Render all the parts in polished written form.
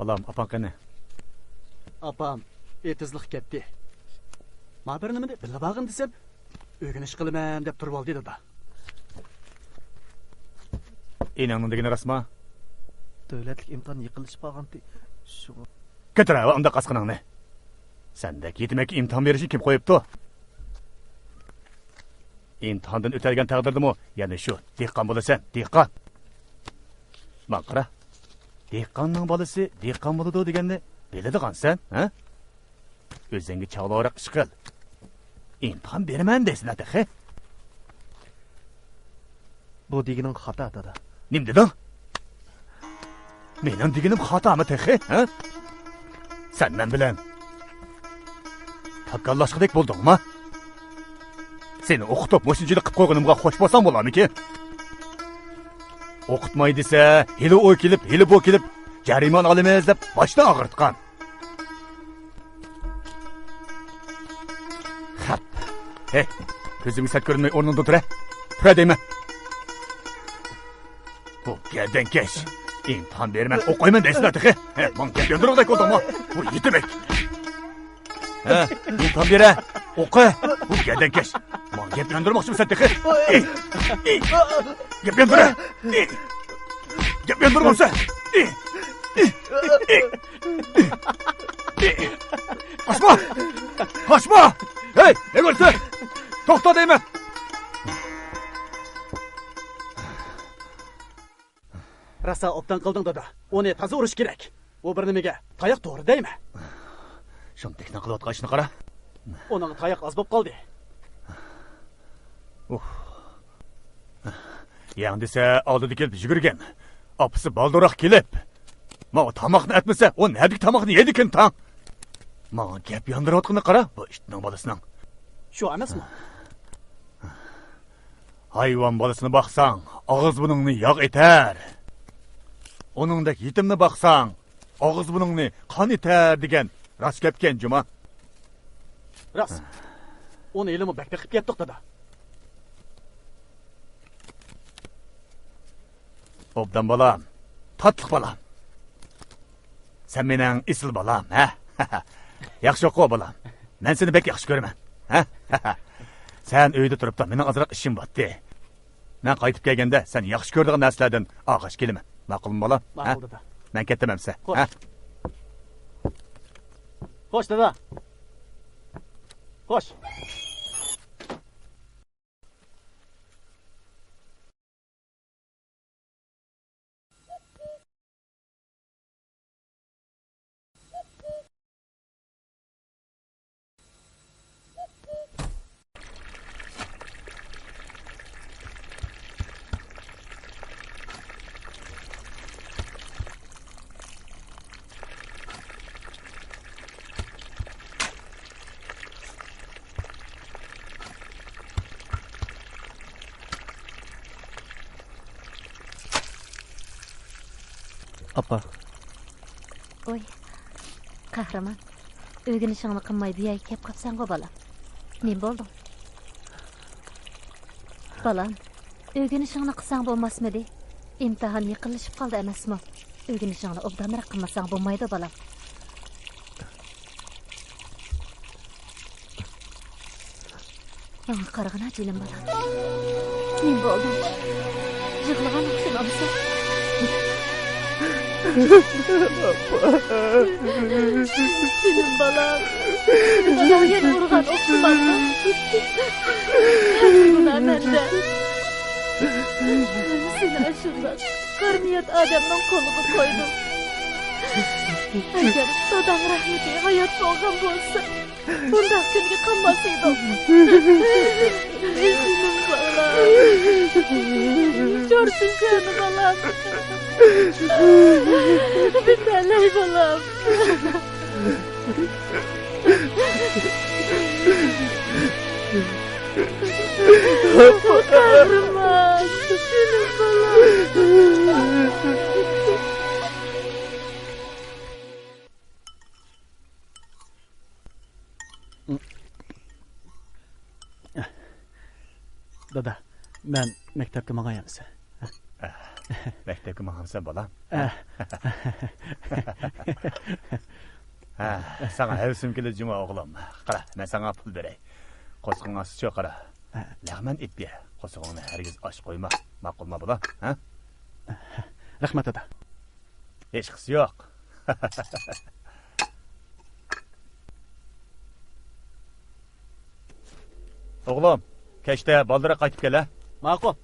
Balam, apam qani? Apam etizlik ketdi. Ma bir nimani bilib bag'in desam, o'rganish qilaman deb turib oldi da. Enangning degani rasma? Davlatlik imtihon yiqilishib qolgandi. Shu. Ketira, unda qasqiningni. Sendek yetmek imtihon berishni kim qo'yibdi? İmtihandan o'tadigan taqdirdimi? Ya'ni shu, dehqon bo'lasan, dehqon. Man qara. Dehqonning bolasi dehqon bo'ladi deganni biladigansan, ha? O'zingga chaqaloq ish qil. İmtihon beraman deysan ataxi. Bu deganing xato dada. Nim deding? Mening deganim xatomi taxi, ha? Senden bilan takallashqidek bo'ldingmi? Seni o'qitib, mo'shinchilik qilib qo'yganimga xo'sh bo'lsam bo'larmiki? O'qitmay desa, hili o'y kelib, hili bu kelib, jarimon olamiz deb boshni og'ritgan. Xap. Hey, ko'zimga sat ko'rinmay o'rningda tur. Tura deyman. Bu gadankash. İmtihan berman, o'qiyman deysan ataxi. Men gap yondiroqdek bo'ldimmi? Bu yetibek. Ha, imtihon bera, o'qi. Bu gadankash. Men gap yondirmoqchimisan ataxi. Gap yondira. Gap yondirmoqsan. Qochma! Qochma! Hey, ne bo'lsa? To'xta deyman. Rasa obdan qilding dada. Uni toza urish kerak. U bir nimaga tayoq to'g'ri deymi? Shunday qilayotgan ishni qara. Uning tayoq oz bo'lib qoldi. Yang desa oldida kelib yugurgan. Opisi balduroq kelib. Men tomoqni atmasa, u nadik tomoqni yedi kim tang. Men gap yondirayotganini qara, bu ishning bolasining. Shu emasmi? Hayvon bolasini boqsang, og'iz buningni yog' etar. Oningdek yetimni boqsang, og'iz buningni qon etar degan rost gapkan juma. Rost. Uni ilmi bakda qilib ketdik dada. Obdan balam, tatliq balam. Sen mening isil balam, ha? Yaxshi o'qi balam. Men seni bek yaxshi ko'raman, ha? Sen uyda turibda, mening azroq ishim botdi. Men qaytib kelganda sen yaxshi ko'rdigan narsalardan og'ish kelaman. Ma'qulmi balam? Ma'qul dada. Men ketamansa, ha? Xo'sh dada. Xo'sh. Apa. Oy. Qahramon. O'rganishingni qilmay bu yerga kelib qolsang-ku bolam. Men bo'ldim. Bolam, o'rganishingni qilsang bo'lmasmidi? İmtihon yiqilishib qoldi emasmi? O'rganishingni obdonroq qilmasang bo'lmaydi bolam. Menga qarag'ina jilim bolam. Men bo'ldim. Yig'lagan o'xshamamsan. Senin balam. Dayan vurgan oksumanla. Buna mende. Seni aşırıdan karniyat adamdan kolunu koydum. Eğer dadam rahmeti hayat olgan bolsa, bundan günge kalmasıydım. Senin balam. Görsün seni balam. Bitmeley balam. Kahraman, senin balam. Dada, ben mektepte mağayamsa. Maktabga borhamsan bolam? Ha, sana hevsim kelib juma o'g'lim. Qara, men sana pul beray. Qo'sqingga sucho qara. Lag'man etdi. Qo'sqingni hargiz osh qo'yma. Ma'qulmi bolam? Ha? Rahmat ota. Hech qisi yo'q. O'g'lim, kechda baldira qaytib kel, ha? Ma'qul.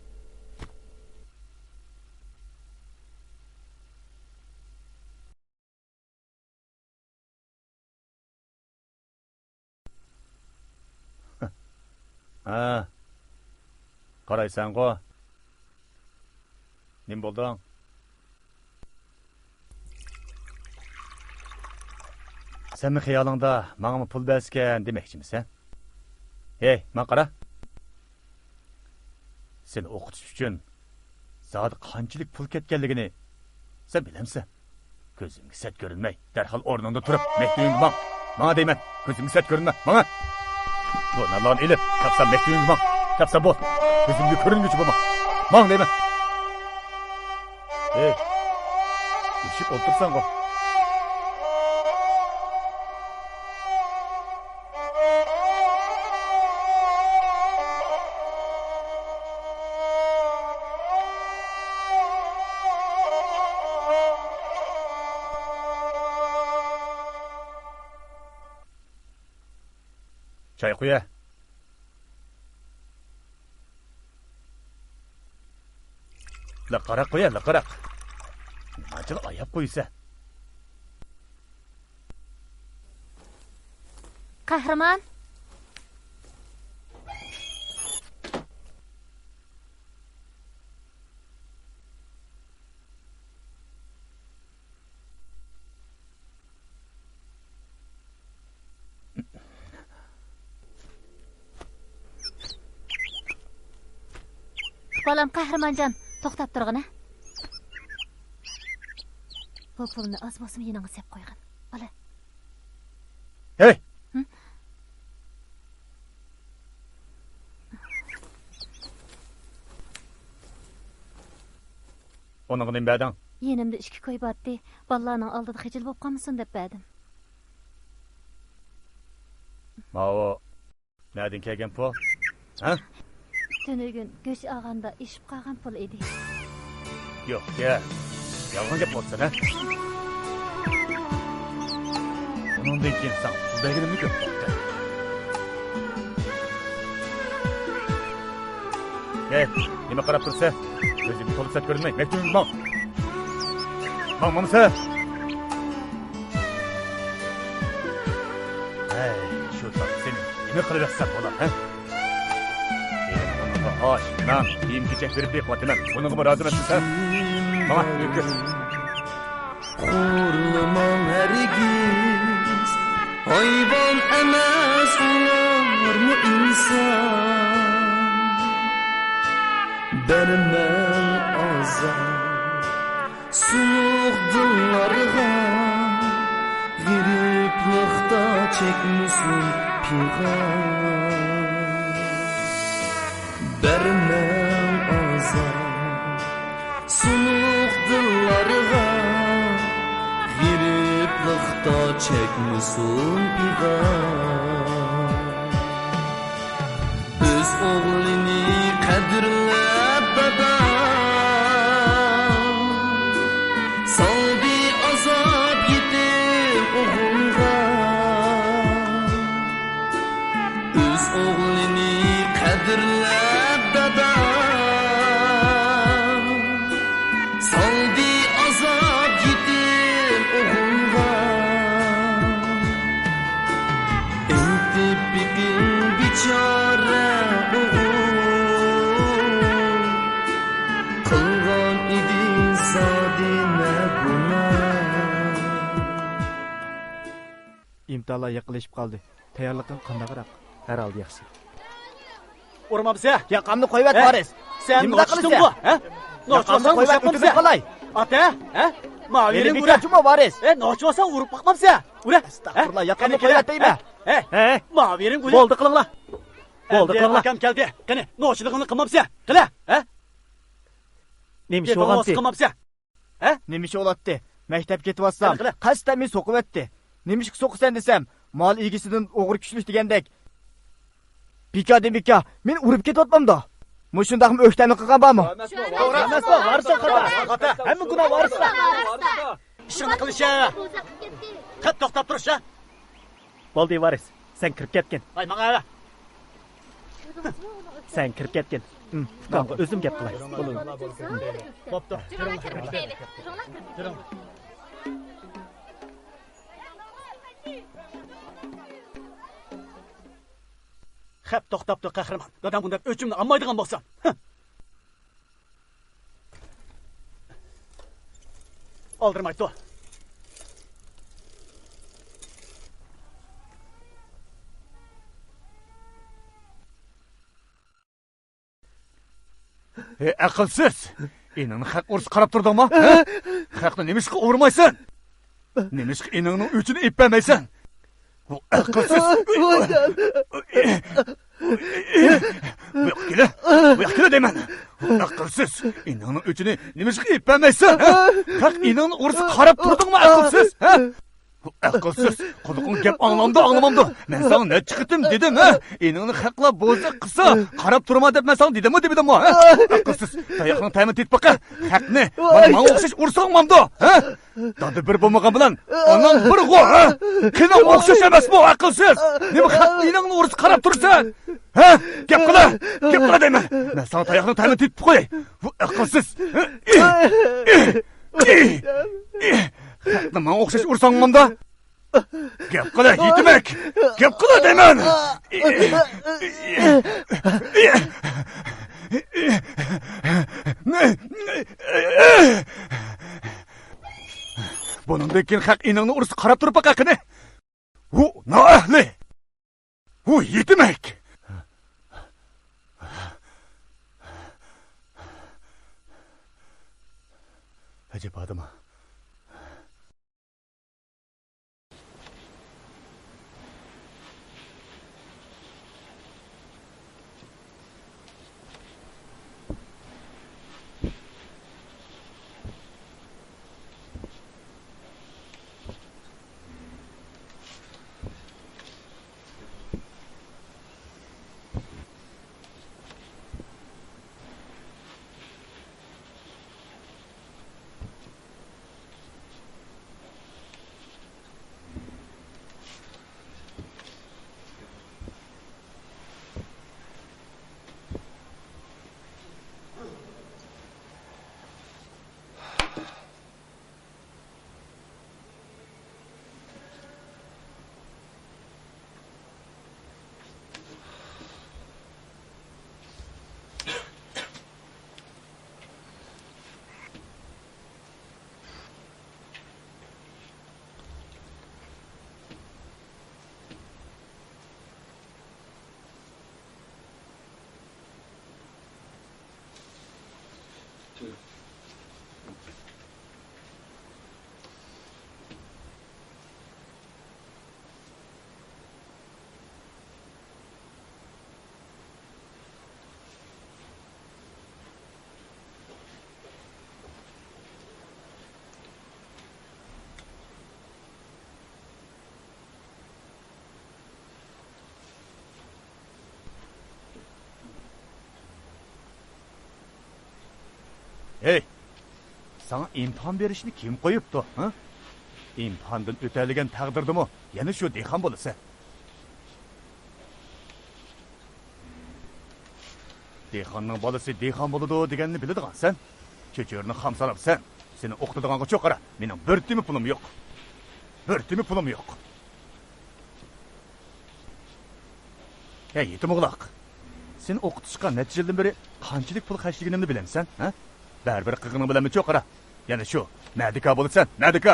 Ha. Qaraysan-ku. Nim bo'lding? Sen mi xiyolingda menga pul bersken demoqchimisan? Hey, men qara. Seni o'qitish uchun zodi qanchalik pul ketganligini sen bilamsan. Ko'zimga sat ko'rinmay, darhol o'rningda turib, mektubingga bak. Menga deyman, ko'zimga sat ko'rinma, menga. Bu nalon ilib, tapsa mektubingga bak. Tapsa bo'l. Ko'zimga ko'ringuchi bo'lma. Men deyman. Hey. Ishib o'tirsan-ku. Çay qo'ya. Laqaraq qo'ya, laqaraq. Nimachilik ayab qo'ysa? Qahramon. Bolam Qahramonjon, to'xtab turg'ina. Bu pulni oz bo'lsin yeningga sep qo'ygan. Bola. Hey. Onun nima badang? Yenimda 2 ko'y botdi. Bolalarning oldida xijil bo'lib qolmasin deb berdim. Mao, nereden kelgan pul? Ha? Tünügün göç ağanda işip qalğan pul edi. Yo'q, ya. Yolg'on gap bo'lsa, ha? Bundan keyin sen puldagilimni ko'p topdi. Hey, nima qarab tursa? O'zimni to'liq sat ko'rinmay, mektubingni bak. Mamamsa. Hey, shu taq seni nima qilib yasab bo'lar, ha? Hoş, ben kiyim keçek verip bekletemem. Bunun gibi razı mısın sen? Bana, yürü. Horlamam hergiz, hayvan emas olar mı insan? Bermem azap, suluk dıllarga, giriplikta çekmişsin pigan. Bermem azap, suluk dıllarga, giriplikta çekmişsin pigan. Öz oğlini kadirlep dada, saldi azap yetim oğulga. Öz oğlini kadirlep dada, saldi azap yetim oğulga. Entip bikin biçare oğul, kılgan idi sadine günah. İmtihonlar yaqinlashib qoldi. Tayyorliqing qandaqroq? Herhalde yaxshi. Urmamsa? Yaqamni qo'yvat Boris. Sen Nima nochiding qilasan? bu, ha? Nochiding qo'yvat o'tirib qolay. Ata, ha? Ma'viring ura. Bekachimi Boris? Nochi olsa urib boqmamsa? Ura. Astagfirullah, yaqamni qo'yvat deyman. He? Ma'viring ura. Bo'ldi qilinglar. Bo'ldi qilinglar. Akam keldi. Qani, nochiligingni qilmamsa? Qila, ha? Nima ish Git ovoz bo'lgan? qilmabsan. Nima ish bo'latdi? Maktabga ketyapsam, Qani, qani. qasddan meni so'qibyapti. Nima ish so'qisan desam, mol egisidan o'g'ri kuchlik degandek. Bika demika, men urib ketyapman-da. Mushundaqmi o'ktanni qilgan bormi? To'g'ri emasmi? Varsa xata. Hamma gunoh varsa. Ishingni qilish. Qat to'xtab turish. Bo'ldi, varis. Sen kirib ketgin. Voy, menga. Sen kirib ketgin. Fuqamga o'zim gap qilay. Bo'pti. Xap to'xtab tur qahramon. Dadam bunday o'chimni olmaydigan bo'lsan. Oldirmay tur. Aqlsiz. Eningni haq urs qarab turdingmi? Haqni nima ishga urmaysan? Nima ishga eningning uchini ippamaysan? Bu aqlsiz. Bu yoqqa deyman. Aqlsiz. Eningning uchini nima ishga ippamaysan? Haq eningni urs qarab turdingmi aqlsiz? Aqlsiz. Quduqning gap anglamamdi. Men sana ne chiqitim dedim, ha? Eningni haqlab bo'lsa qilsa, qarab turma deb men sana dedim-mi dedim-mi, ha? Aqlsiz. Tayoqning ta'min etib baqa. Haqni menga o'xshash ursangmamdi, ha? Dadi bir bo'lmagan bilan, onam bir g'o, ha? Kina o'xshash emasmi, aqlsiz? Nima haqni eningni urs qarab tursan? Ha? Gap qila deyman. Men sana tayoqning ta'min etib qo'y. Bu aqlsiz. Haqni menga o'xshash ursangmamda? Gap qila, yetimak. Gap qila deyman. Bundan keyin haq eningni urus qarab turib baqaqini. U noahli. U yetimak. Ajab odam. Hey, sana imtihon berishni kim qo'yibdi, ha? Imtihondan o'tadigan taqdirdimi? Yana shu dehqon bo'lsa. Dehqonning bolasi dehqon bo'ladi deganni biladigansan. Cho'chirni ham sanabsan. Seni o'qitadiganga cho'q qara. Mening bir timi pulim yo'q. Bir timi pulim yo'q. Hey, yetim o'g'loq. Seni o'qitishga necha yildan beri qanchalik pul xarjlaganimni bilamsan, ha? Baribir qig'ini bilan cho'q qara. Yana shu, nadika bo'lasan, nadika.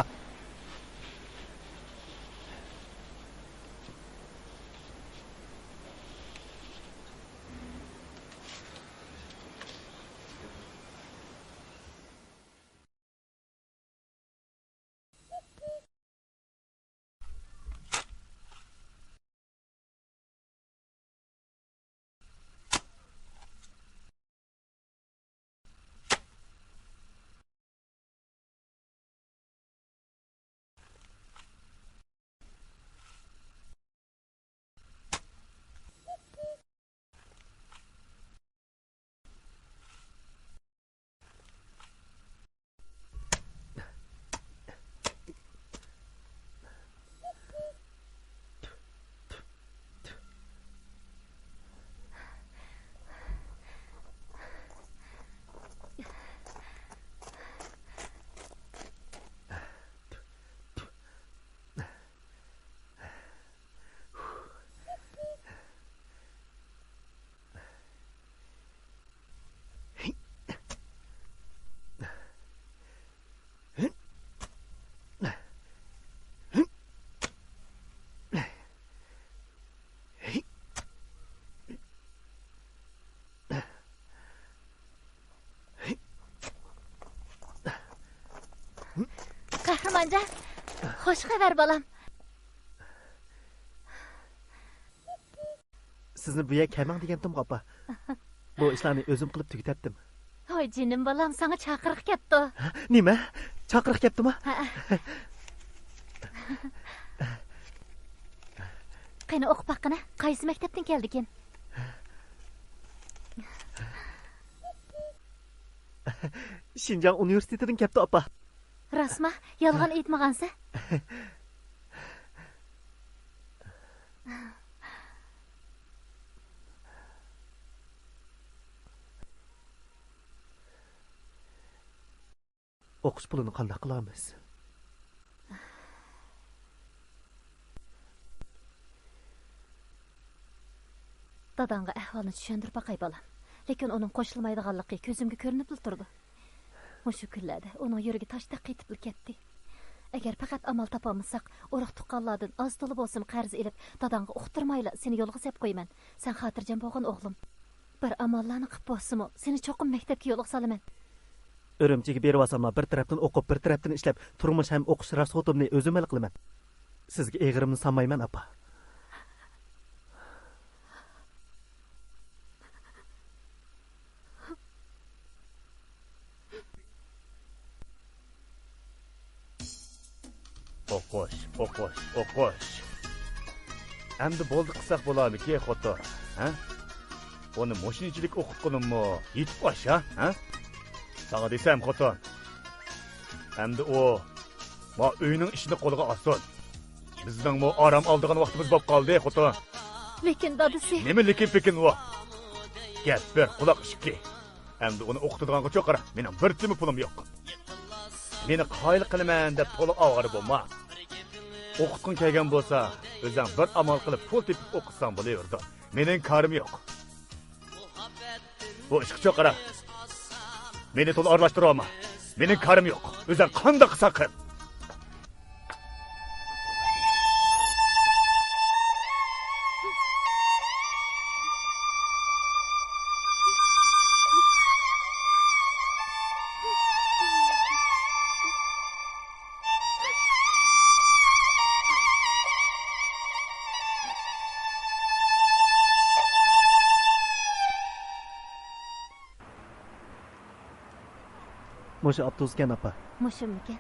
Emirmancan. Xo'sh xabar bolam. Sizni bu yer kelmang degandim, opa. Bu ishlarni o'zim qilib tugatdim. Hoy jinim bolam, sana chaqiriq ketdi. Nima? Chaqiriq ketdimi? Qani o'qib baqina, qaysi maktabdan keldikin? Xinjiang universitetidan keldi, opa. Rasma, yolg'on aytmagansa? O'qish pulini qanday qilamiz? Dadanga ahvolni tushuntirib baqay bolam. Lekin uning qo'shilmaydiganligi ko'zimga ko'rinib turdi. Mushu kunlarda uning yuragi tashdaq qetib ketdi. Agar faqat amal topolmasak, urug' tuqqanlardan oz to'la bo'lsin qarz elib, dadanga uqtirmayla seni yo'lga sep qo'yman. Sen xotirjam bo'lgin o'g'lim. Bir amallarni qilib bo'lsimi, seni cho'qim maktabga yo'lga solaman. O'rimchiga berib olsamlar, bir tarafdan o'qib, bir tarafdan ishlab, turmush ham o'qish rasxotimni o'zim hal qilaman. Sizga eg'irimni sanmayman, opa. O'qish. Endi bo'ldi qilsak bo'ladiki, xotin, ha? Uni moshinchilik o'qitganimmi? Yetib qo'sh, ha? Sana desam, xotin. Endi o ma uyning ishini qo'liga olsin. Bizning bu orom oldigan vaqtimiz bo'lib qoldi, xotin. Lekin dadasi. Nima lekin o? Gap bir quloq ishki. Endi uni o'qitadiganga cho'qara. Mening bir timi pulim yo'q. Meni qoyil qilaman deb to'la og'ir bo'lma. O'qitqin kelgan bo'lsa, o'zing bir amal qilib pul tepib o'qitsang bo'laverdi. Mening karim yo'q. Bu ishga cho'qara. Meni to'la aralashtirib olma. Mening karim yo'q. O'zing qanday qilsan qil. Mushu avtobusgan, opa. Mushimikan?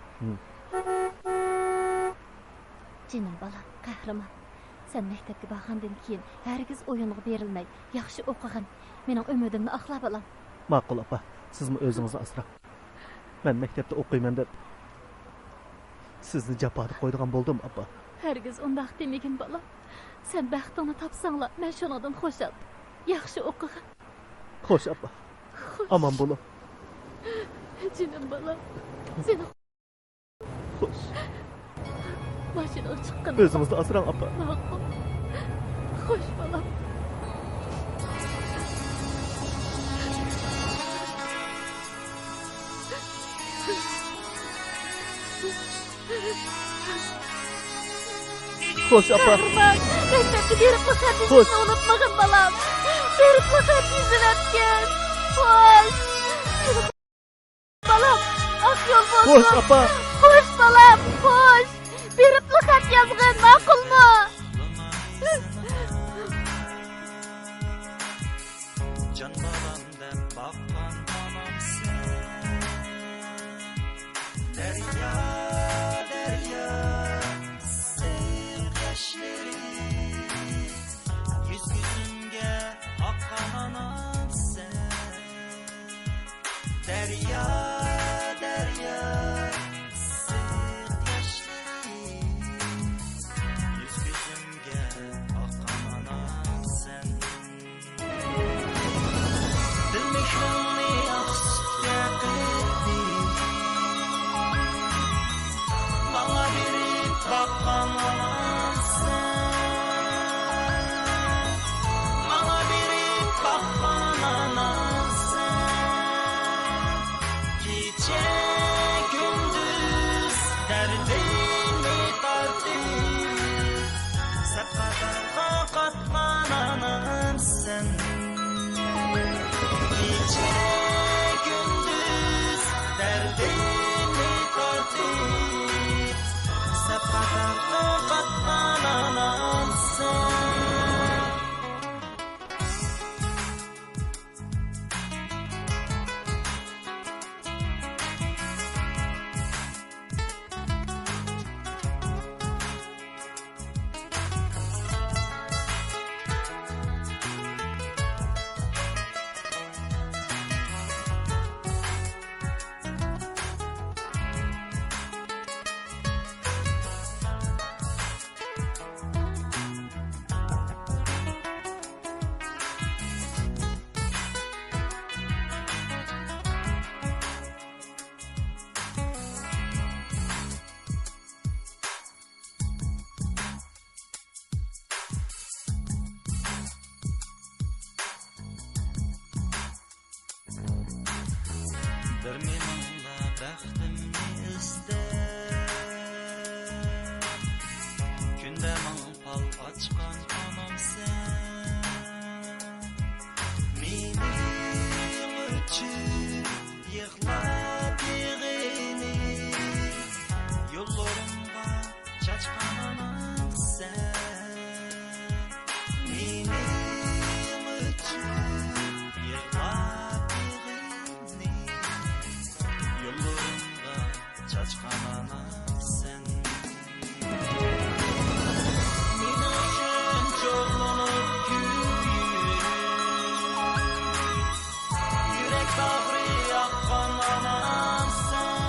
Jinim bolam, qahramon. Sen maktabga borgandan keyin hargiz o'yinga berilmay, yaxshi o'qigin. Mening umidimni oqlab olam. Ma'qul, opa. Sizmi o'zingizni asrang. Men maktabda o'qiyman deb sizni jafoga qo'ydigan bo'ldim, opa. Hargiz undaq demagin bolam. Sen baxtingni topsanglar, men shundan xushal. Yaxshi o'qigin. Xo'sh, opa. Aman bo'lib. Jinim bolam. Seni Xo'sh. Mashinaga chiqqan. O'zingizni asrang, opa. Ma'qul. Xo'sh bolam. Xo'sh, opa. Maktabga berib xatingizni unutmagin bolam. Berib xatingizni o'tgan. Xo'sh. Balam, ak yo'l bo'lsin. Xo'sh, opa. Xo'sh, balam, xo'sh. Berib xat yozgin, ma'qulmi? Can balam deb baqqan onamsan. Derya, derya, sevg yaşları. Yüz yüzünge aqqan onamsan. Derya, derya, sevg yaşları. Yüz yüzünge aqqan onamsan. Dilmekranni yaxshiga qildi. Bana berib baqqan onamsan. Bana berib baqqan onamsan. bir menimla baxtimni istab kunda manpal ochgan onamsan mening uchun yig'lab yig'inib yo'llarimga chachgan onamsan mening uchun yig'lab yig'inib yo'llarimga chachgan onamsan mening uchun cho'g'lanib kuyib yurak bag'ri yoqqan onamsan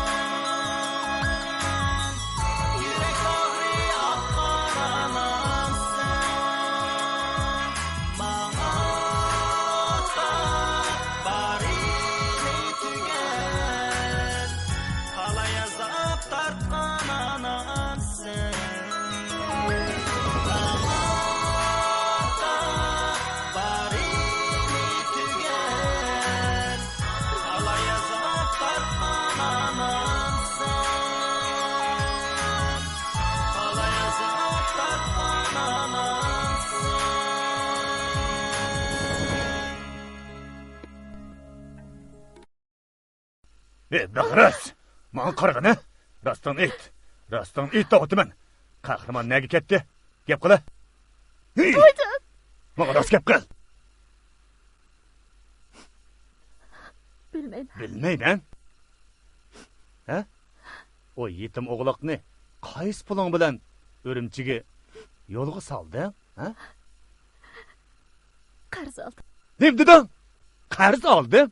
yurak bag'ri yoqqan onamsan manga ota barini tugat qalay azab tortgan onamsan manga ota barini tugat qalay azab tortgan onamsan qalay azab tortgan onamsan Baqras, manga qarag'ana. Rostdan ayt. Rostdan ayt o'timan. Qahramon nega ketdi? Gap qila. To'ydi. Manga rost gap qil. Bilmayman. Bilmayman. Ha? O yetim o'g'loqni qaysi puling bilan o'rimchiga yo'lga solding? Ha? Qarz oldim. Nim deding? Qarz oldim.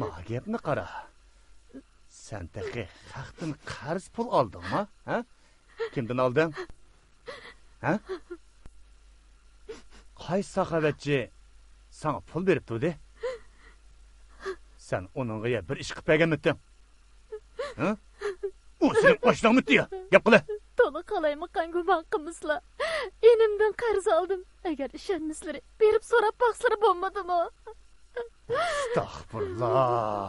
Ma gapni qara. Sen taxi haqdan qarz pul oldingmi? Ha? Kimdan olding? Ha? Qaysi saxovatchi sana pul beribdi? Sen onunğa bir iş qilib berganmiding? Ha? O sening oshnangmidi ya? Gap qila. To'la qalaymagan guman qilmislar. Enimdan qarz oldim. Agar ishonmislar, berib so'rab baqslar bo'lmadimi? Estağfurullah.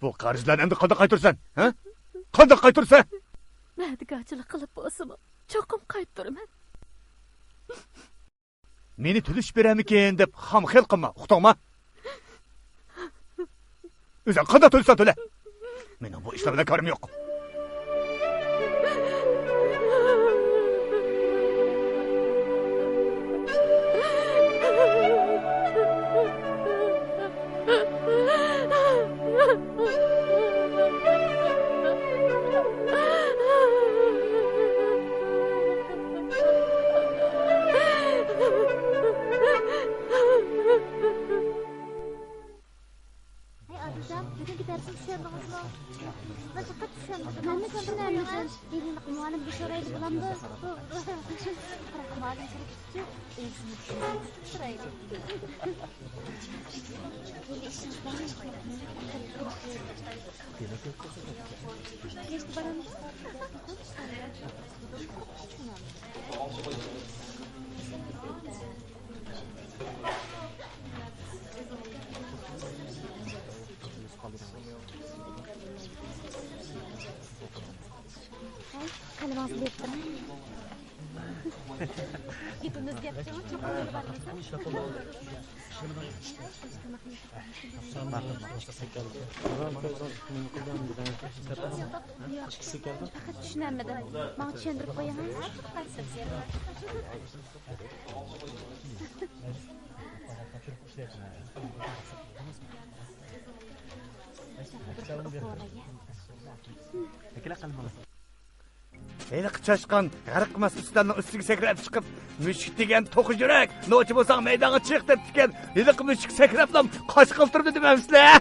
Bu qarzlarni endi qanday qaytarsan? Ha? Qanday qaytarsan? Nadigachilik qilib bo'lsimi? Cho'qim qaytiraman. Meni tulish beramikin deb ham xil qilma, uqtongma. O'zing qanday tulsan tula? Mening bu ishlar bilan ko'rim yo'q. Kalimangizni berib turing. Gapimiz gapcha, cho'qib faqat tushunolmadim. Menga tushuntirib qo'yingmi? Seni qıçaşqan, g'arq qilmas ustidan ustiga sakrab chiqib, mushuk degan to'qi yurak, nochi bo'lsang maydonga chiq deb tikan, yiliq mushuk sakrablam qosh qiltirdi demamsizlar.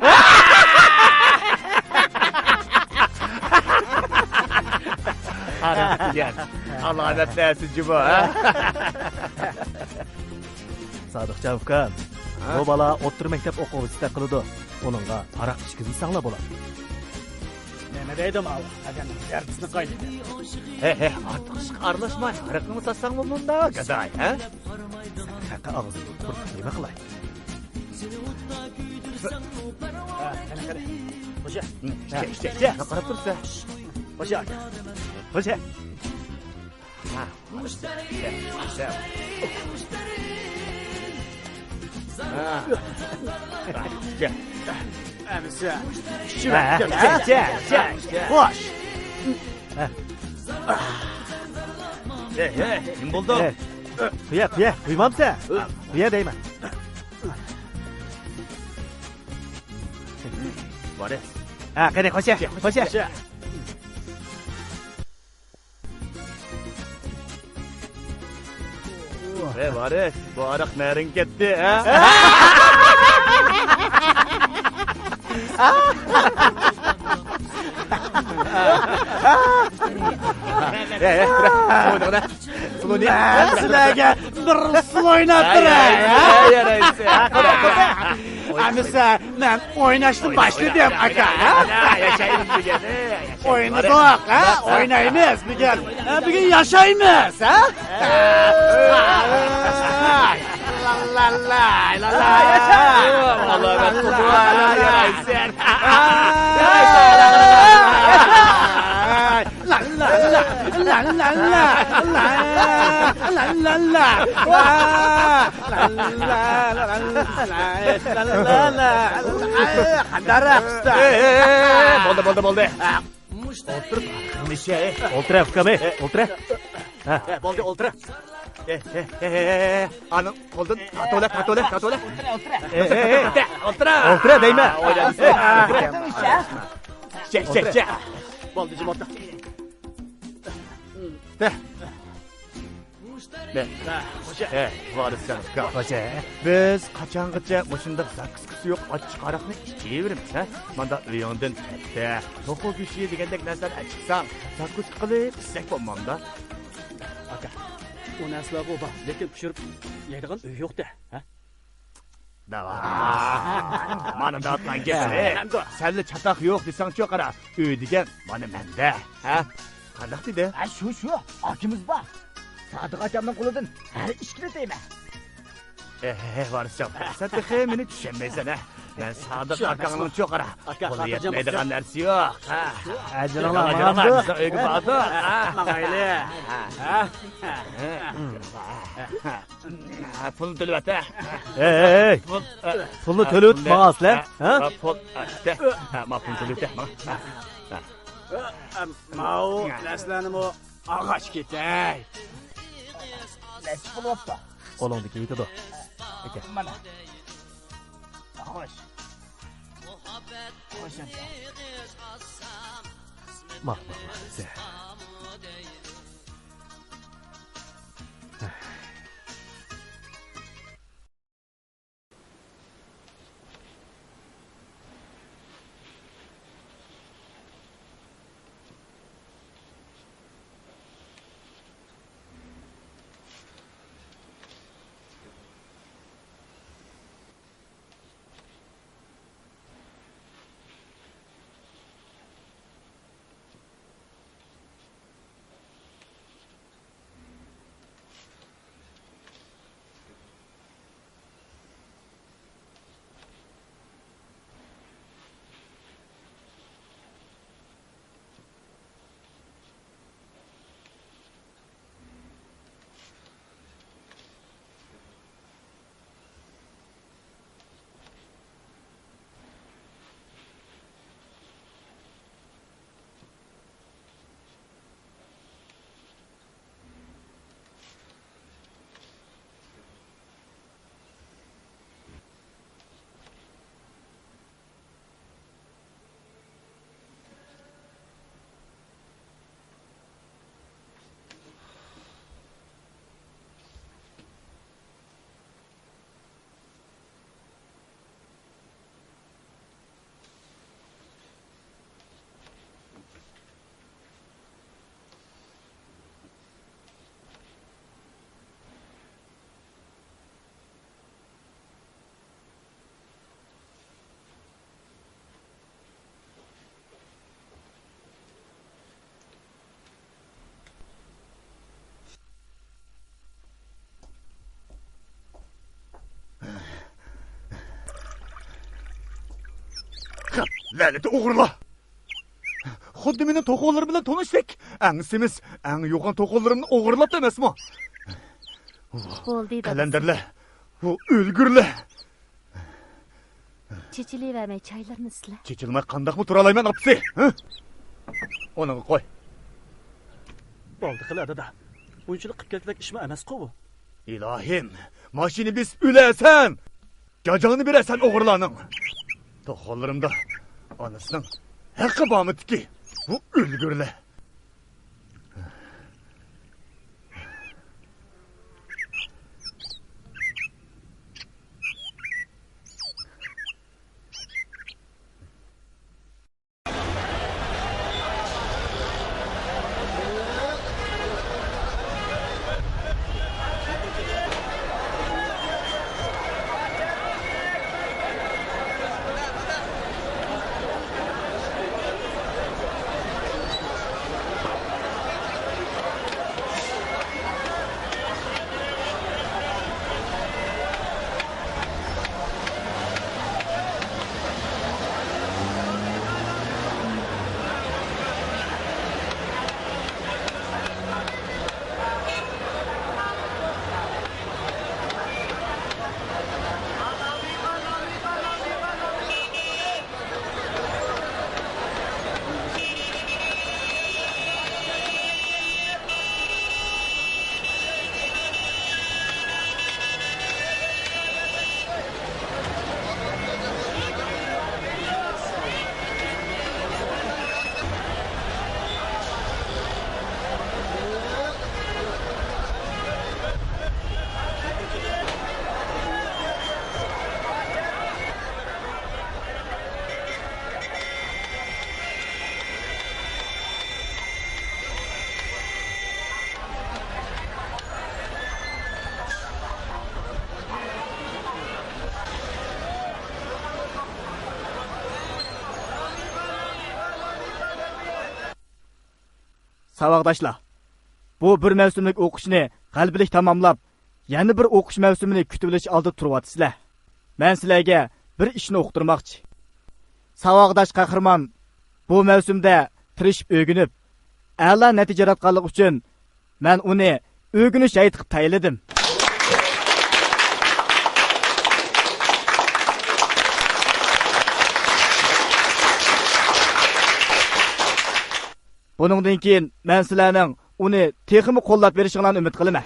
Ara degan. Alomatlasi jubo, ha? Sodiqcha uka, bu bola o'ttir maktab o'quvchisi qiladi. Uningga aroq ichkizsanglar bo'ladi. Nima Ne deydim abi? Hakan yarısını kaynadı. He, artık işe aralashma. Araqını satsang mı bunda, gaday, ha? Hatta ağzını tutup nima qilay? Qani. Hoca. İşte, qarab tursa. Hoca aka. Hoca. Amisa. Hoş. Kim buldu? Kuya, duymamsa. Kuya deyman. Boris. Qani, qo'sha. Hoca. Boris, bu araq naring ketdi, ha? Sizlarga bir sul o'ynattiray. Amisa, men o'ynashni boshladim aka. Yashaymiz bugun. O'yinni to'q, ha? O'ynaymiz bugun. Bugun yashaymiz, ha? La la yasha. Alloh yaraysan. Bo'ldi. O'tirib, nisha. O'ltira, ukam, o'ltira. Bo'ldi, o'ltira. Ani qo'ldan qatola. O'ltira deyman. Chek. Bo'ldi, jim o'tir. Vorisjon uka. Biz qachongacha mushunda zakkisi yo'q ochiq aroqni ichaveramiz, ha? Manda uyingdan katta, to'qo go'shi degandek narsalar chiqsam, zakkus qilib isak bo'lmamda. Aka. O narsalar bor, lekin pishirib yeydigan uy yo'q-da, ha? Dava. Mana dotlan gap. Salla chataq yo'q desang-chi qara. Uy degan mana menda, ha? Qanday dedi? Shu, akimiz bor. Sodiq akamning qo'lidan har ishni deyman. Varisjon, sen texi meni tushunmaysan, ha? Men Sodiq akamning cho'qara. Qo'li yetmaydigan narsa yo'q. Ajralama, bizning uyga bordi. Mayli. Pulni to'lab at. Pulni to'lab o'tmaysizlar, ha? Pul, ma pulni to'lab at. Mau narsalarni og'ach ketay. Nech bo'lyapti? Qo'lingdagi yetadi. Aka. Mana. Xo'sh. Ma. Lənəti oğurla. Xuddi mənim toxollarım bilan tanışdık. Ən semiz, ən yoğan toxollarımni oğurlab deməsmi? Bo'ldi, Qalandarlar. O ölgürlər. Chechilavermay chaylarni sizlar. Chechilmay qandaqmi tura olayman, apsi? Onu qo'y. Bo'ldi qiladi da. Bunchalik qilib ketlik ishmi emas-ku bu. İlahim, maşini biz üləsən. Gacağını birəsən oğurlanın. Toxollarımda anasının haqqı bağımıdır ki, bu ölgürlər. Savaqdaşlar, bu bir mavsumlik o'qishni qalbilik tamomlab, yana bir o'qish mavsumini kutib olish oldida turibsizlar. Men sizlarga bir ishni o'qtirmoqchi. Savaqdash qahramon bu mavsumda tirishib o'rganib, a'lo natija topganlik uchun men uni o'rganish hayit qilib tayinladim. Buningdan keyin men sizlarning uni texmi qo'llab berishinglarni umid qilaman.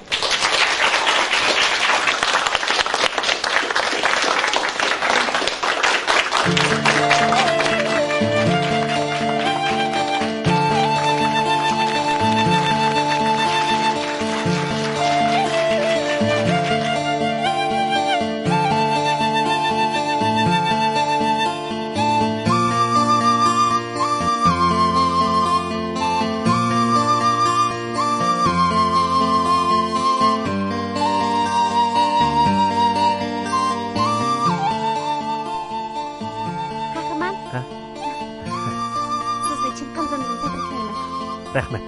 Rahmet.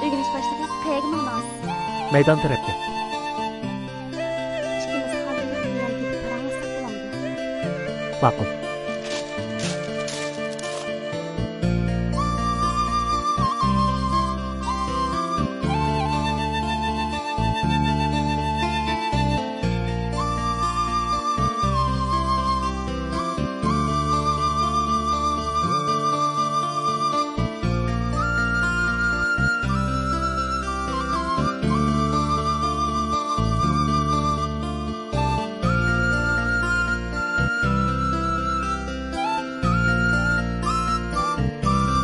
O'rganish boshladik. Qayerga boramiz? Maydon tarafga. Ikkimiz hozirlik bilan ketib paranglashsak bo'ladimi? Ma'qul.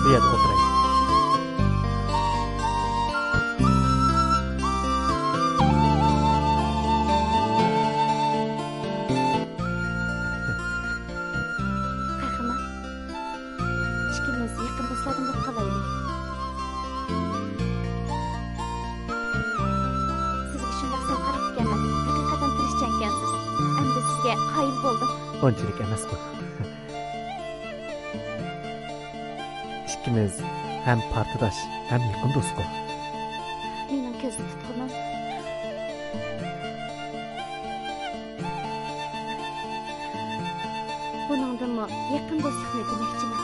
Bu yerda o'tiraylik. Qahramon, ikkimiz yaqin do'stlardan bo'lib qolaylik. Sizga shundoq sen qarab ekanman. Haqiqatan tirishchan ekansiz. Endi sizga qoyil bo'ldim. Unchalik emas bu. İkimiz hem partidosh, hem yaqin do'st-ku. Mening ko'zim tutqunim. Buningdan Ama yakın dostluqni demoqchiman.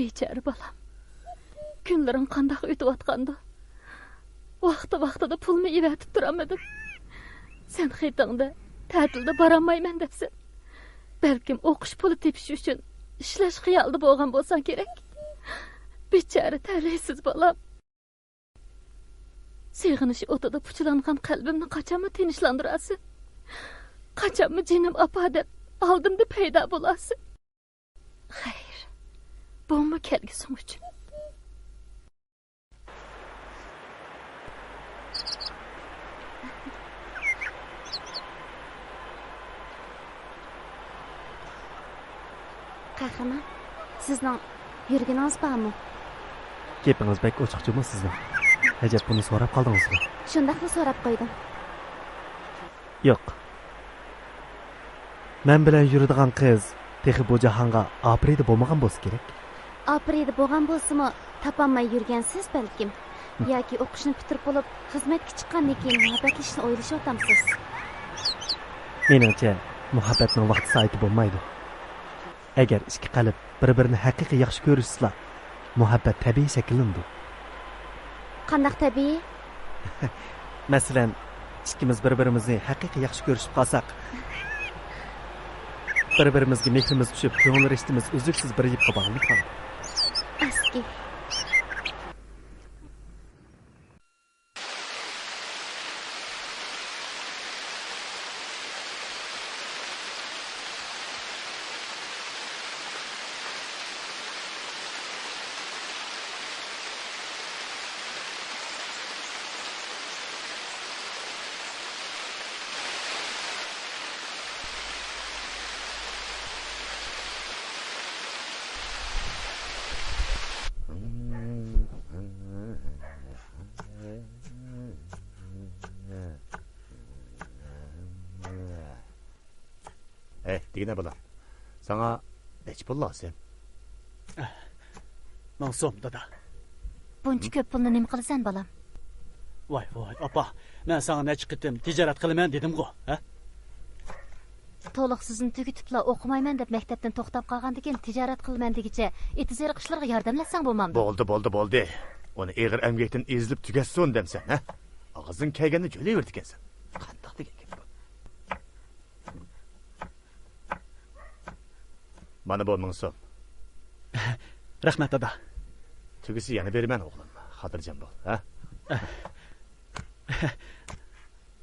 Bechara balam. Günlerin qandaq ötüp atqanda. Vaqtida pulmu ivetip duramadım. Sen xeytіңді ta'tilda baranmayman depsin. Belkim o'qish puli tepish uchun ishlash xiyolida bo'lgan bo'lsan kerak. Bechara taleysiz balam. Seg'inish o'tida puchlangan qalbimni qachonmi tinchlantirasiz? Qachonmi jinim apa deb oldimda paydo bo'lasiz? Xayr. Bomba kelgisin uchun. Qahramon, sizning yurgingiz bormi? Gapingiz bek ochiqchimi sizning? Ajab buni so'rab qoldingizmi? Shundaqmi so'rab qo'ydim. Yo'q. Men bilan yuradigan qiz texi bu jahonga aprida bo'lmagan bo'lsa kerak. Aprida bo'lgan bo'lsa-mu, topolmay yurgansiz balkim. Yoki o'qishni bitirib bo'lib, xizmatga chiqqandan keyin muhabbatlashishni o'ylashyapsiz. Meningcha, muhabbatning vaqti soati bo'lmaydi. Agar ikki qalb bir-birini haqiqiy yaxshi ko'rishsa, muhabbat tabiiy shakllanadi. Qandaq tabiiy? Masalan, ikkimiz bir-birimizni haqiqiy yaxshi ko'rishib qolsak, bir-birimizga mehrimiz tushib, ko'ngil rishimiz uzluksiz bir yilga bog'lanib qoladi. Aski. Degine bolam. Sana neç pul lazım? 1000 so'm dada. Buncha ko'p pulni nima qilasan, bolam? Voy, opa. Men sana necha qitim tijorat qilaman dedim-ku, ha? To'liq sizni tugitibla o'qimayman deb maktabdan to'xtab qolgandan keyin tijorat qilaman degicha etizer qishlarga yordamlasang bo'lmamdi. Bo'ldi. Onu eg'ir emgekten ezilib tugatsin demsen, ha? Og'zing kelganni jo'layver ekansan. Qandoq degan gap bu? Mana bu 1000 so'm. Rahmat dada. Tugisi yana beraman o'g'lim. Xotirjam bo'l, ha?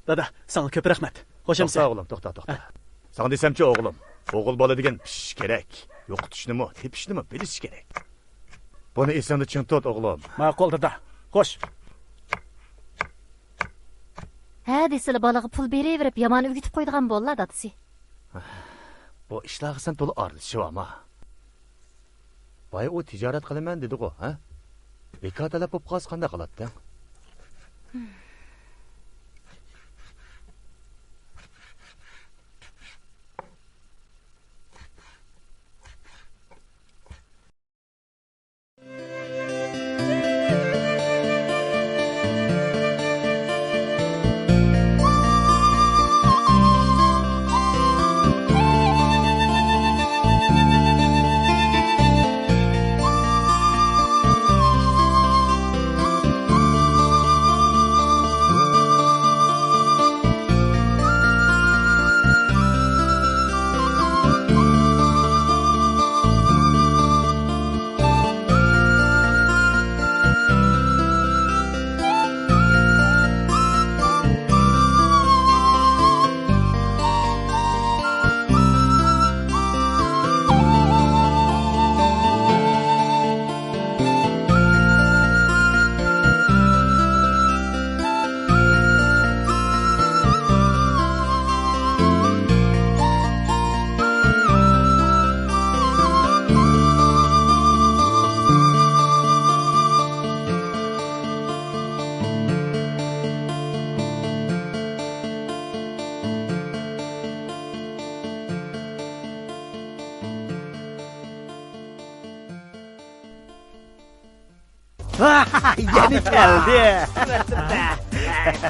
Dada, sana ko'p rahmat. Xo'shamsan. To'xta o'g'lim, to'xta. Sana desemchi o'g'lim, o'g'il bola degan pishish kerak. Yo'qitishnimi, tepishnimi bilish kerak. Buni esingda chin tut o'g'lim. Ma'qul dada. Xo'sh. Ha, desizlar bolaga pul beraverib, yomon o'gitib qo'ydigan bo'llar, dadasi. Bu ishlarga sen to'la aralashib ama. Boy o tijorat qilaman dedi-ku, ha? Bekatalab bo'lib qolsa qanday qiladi? Yeni geldi.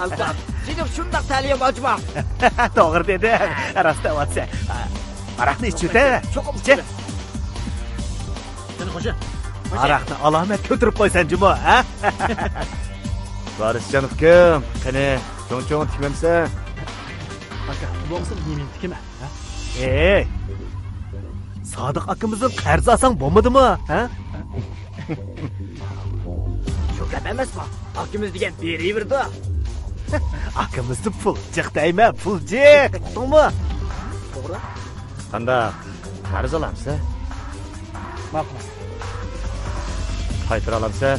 Alpam, senin şundak taliyem acıma. Doğru dedi. Rasta vatsa. Arakni içüte. Çok İçe. Seni hoca. Arakni alamet götürüp koysan cuma, ha? Barış canım kim? Qani, çoğun tikmemsen. Aka, bu olsun yemin tikime, ha? Sadık akımızın qarzi alsan bo'lmadi mi, ha? Şu gap emas mı? Akimiz degan beriverdi. Akımızda pul jiq deymi, pul jiq. To'g'rimi? To'g'ri. Qanda qarz olamsa? Ma'qul. Qaytara olamsa?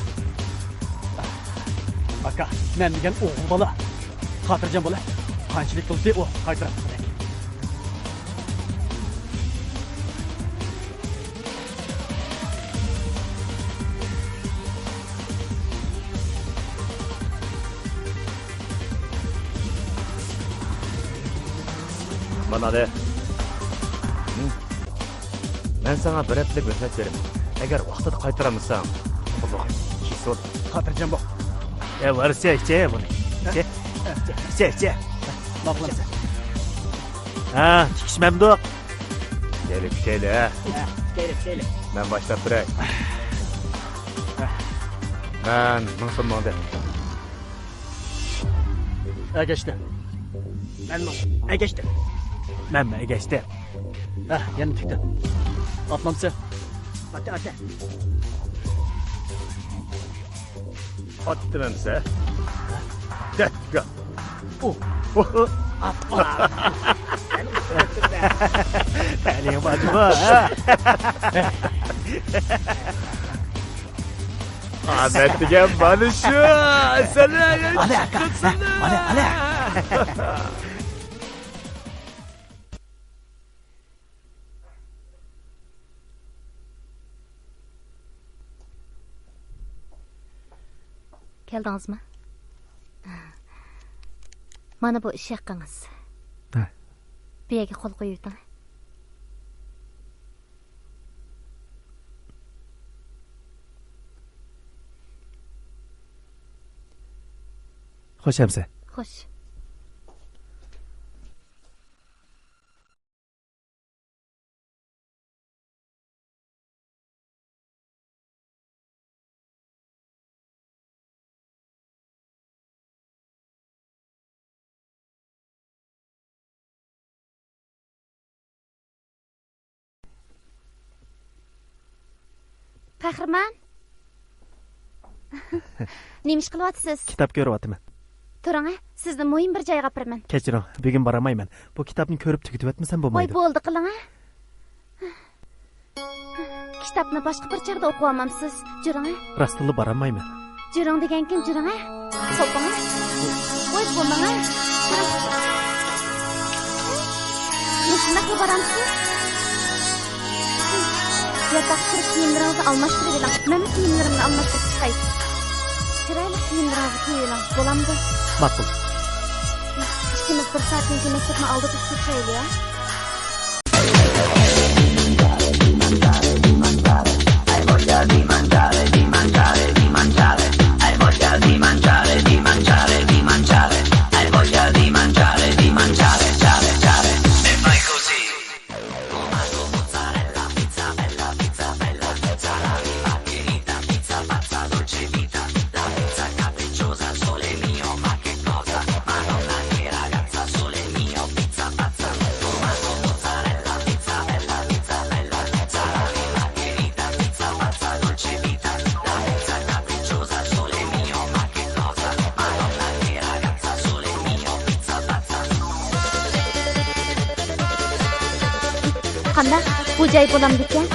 Aka, men degan o'g'il bola. Xotirjam bo'la. Qanchalik qildi u qaytaradi. Bana de. Men sana bir haftalık mühlet veririm. Eğer vaqtida qaytaramazsan, Qutlug', kiş ol. Xotirjam bo'l. Varsa iche buni. Iche. Maqlamsan. Ha, tikishmamdi. Kelib, ha. Kelip. Ben başlap turay. Ben musulmonda. Agashdi. Ben geçtim. Men egashdi. Ha, yana tikdi. Atlamsa. Ata. Attımsa. Gel. Taliye bacıma. Ahmet diyen bana şu. Sana ya. Ali aka. Ali. Keldingizmi? Mana bu ish haqqingiz. Ha. Bu yerga qo'l qo'yib o'ting. Xo'sh, Hamza. Xo'sh. Qahramon. Nima ish qilyapsiz? Kitob ko'ryapman. Turing, sizni muhim bir joyga aparaman. Kechiring, bugun boramayman. Bu kitobni ko'rib tugatmaysan Voy, bo'lmaydi. bo'ldi qiling. Kitobni boshqa bir joyda o'qib olmamsiz. Juring. Rostli boramayman. Juring degan kim juring? Qo'ping. Voy, bo'lmang. Nima qilib boramsiz? Yatak qilib kiyimlaringizni almashtirib oling. Men kiyimlarimni almashtirib chiqay. Chiroyli kiyimlaringizni kiying. Bo'lamdi? Ma'qul. İkimiz bir saatten keyin maktabni oldida chiqaylik, ya. Qanday? Bu joy bo'lamdi ekan.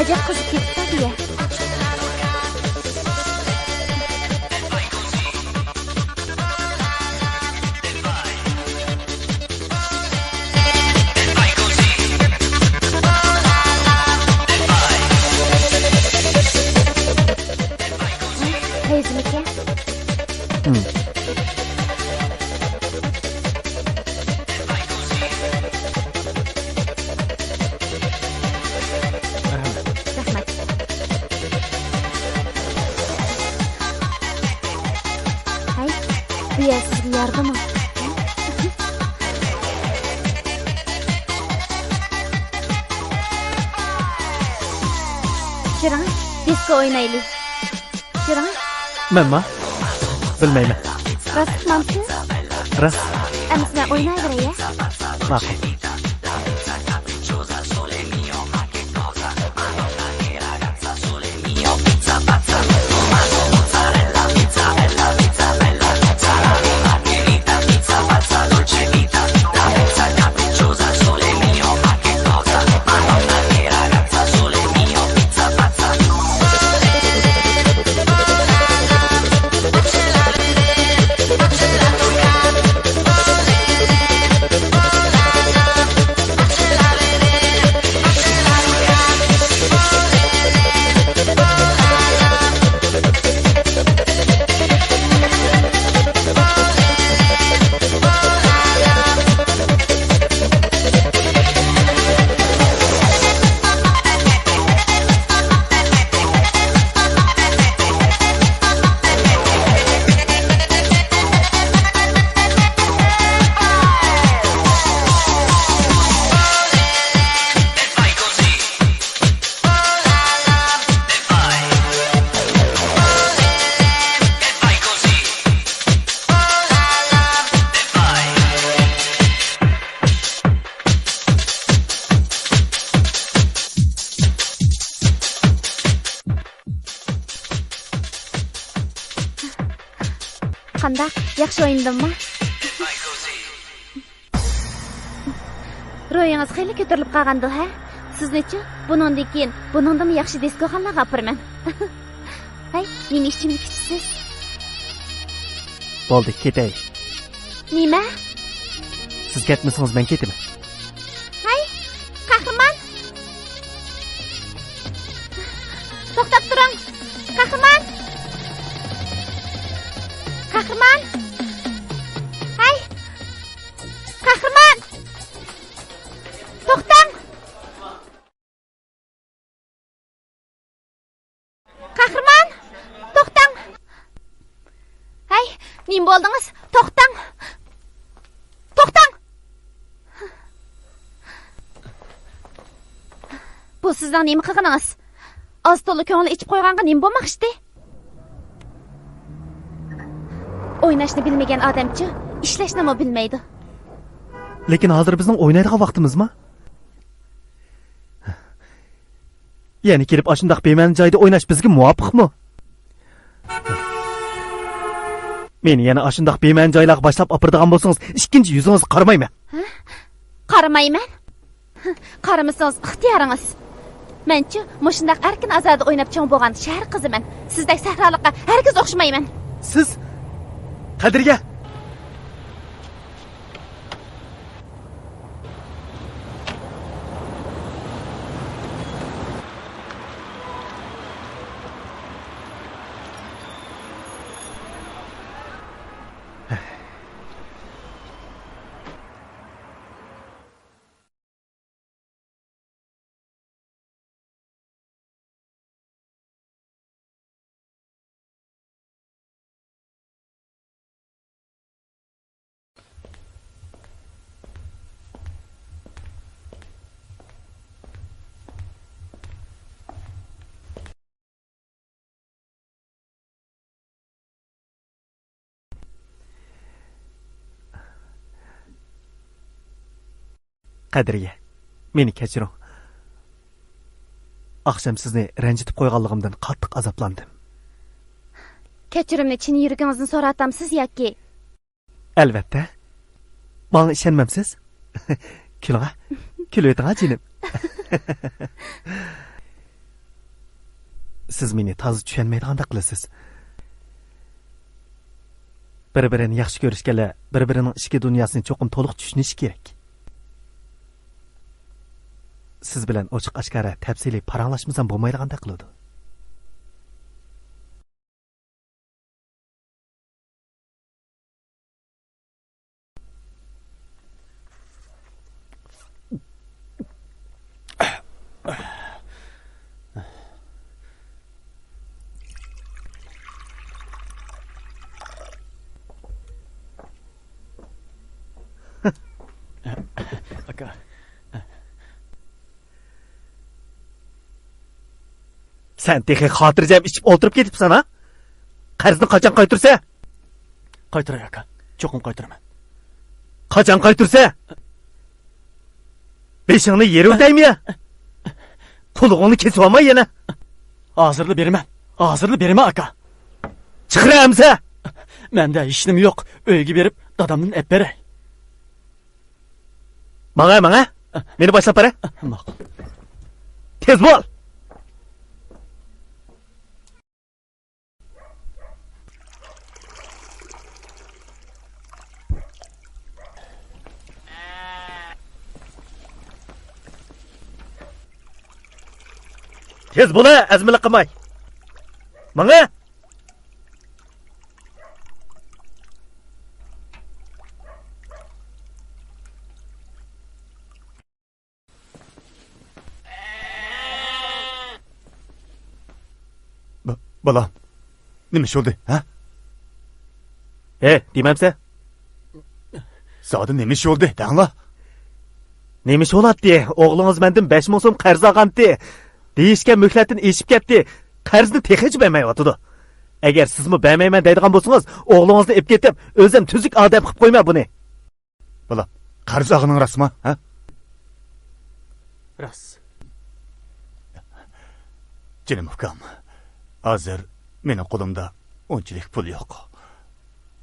Ajab qizib ketdi-ya. Teyzimiki? Rahmat. Hay, bu yer sizga yordami? Juring, disko o'ynaylik. Juring. Menma? Bilmayman. Rostmansiz? Rost. Ammo o'ynayveray, ya. Ma'qul. qandaq? Yaxshi o'yindimmi? Ro'yingiz xeyli ko'tarilib qolgandi, ha? Siznechi? Buningdan keyin buningdan yaxshi diskoxonlar gapirman. Hay, meni ishimni kichsiz. Bo'ldi, ketay. Nima? Siz ketmasangiz men ketaman. Hay, qahramon. To'xtab turing. Qahramon. Qahramon. Hay. Qahramon. To'xtang. Qahramon. To'xtang. Hay, nima bo'ldingiz? To'xtang. To'xtang. Bu sizdan nima qilganingiz? Az to'la ko'ngli ichib qo'yganga nima bo'lmoqchidi? O'ynashni bilmagan odamchi ishlashni ham bilmaydi. Lekin hozir bizning o'ynaydigan vaqtimizmi? Ya'ni kelib ashundaq bema'ni joyda o'ynash bizga muvofiqmi? Meni yana ashundaq bema'ni joylarga boshlab opiradigan bo'lsangiz, ikkinchi yuzingizni qaramayman. Qaramayman. Qaramasangiz ixtiyoringiz. Menchi mushundaq erkin azada o'ynab cho'ng bo'lgan shahar qiziman. Sizdek sahrolikqa hargiz o'xshamayman. Siz Qadirga Qadirga meni kechiring. Oqshom sizni ranjitib qo'yganligimdan qattiq azoblandim. Kechirimni chin yuragingizni so'ratamsiz yoki? Albatta. Menga ishonmamsiz? Kulga. Kulyapti jinim. Siz meni toza tushunmaydigandek qilasiz. Bir-birini yaxshi ko'rishganlar bir-birining ichki dunyosini cho'qim to'liq tushunishi kerak. Siz bilan ochiq ashkara tafsiliy paranglashmasam bo'lmaydigandek qiladi. Aka. Sen texi xotirjam ichib o'tirib ketibsan, ha? Qarzni qachon qaytirsa? Qaytaray aka. Cho'qim qaytaraman. Qachon qaytirsa? Beshingni yer o'taymi? Qulog'ingni kesib olmay yana. Hozirli beraman. Hozirli beraman aka. Chiqramsa? Menda ishim yo'q. Uyga berib, dadamdan ep beray. Mana. Meni boshlab bera. Ma'qul. Tez bo'l. Tez bo'la, azmili qilmay. Mana. Balam, nima ish bo'ldi, ha? Demamsa? Zodi nima ish bo'ldi, dangla? Nima ish bo'ladi? O'g'lingiz mendan 5 ming so'm qarz olgandi. Deyishgan muhlatini eshib ketdi. Qarzni texich bermayotdi. Agar sizmi bermayman deydigan bo'lsangiz, o'g'lingizni ep ketib, o'zim tuzuk odam qilib qo'yma buni. Balam, qarz og'ining rasmi, ha? Ras. Jinim ukam. Hozir mening qo'limda unchalik pul yo'q.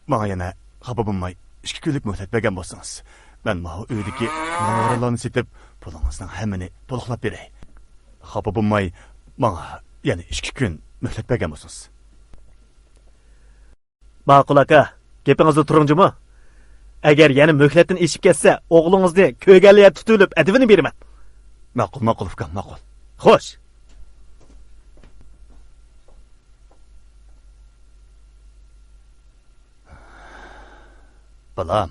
Bana yana xafa bulmay 2 kunlik möhlet bergen bolsanız. Ben mahu öydeki mağaralarını setip pulunuzdan hemini toluqlap berey. Xafa bulmay bana yani 2 gün möhlet bergen bolsanız. Ma'qul aka, gapingizni turingchi-mi? Agar yana möhletdan eshib ketsa, o'g'lingizni ko'rganligiga tutilib, adivini beraman. Ma'qul ukam, ma'qul. Xo'sh. Balam.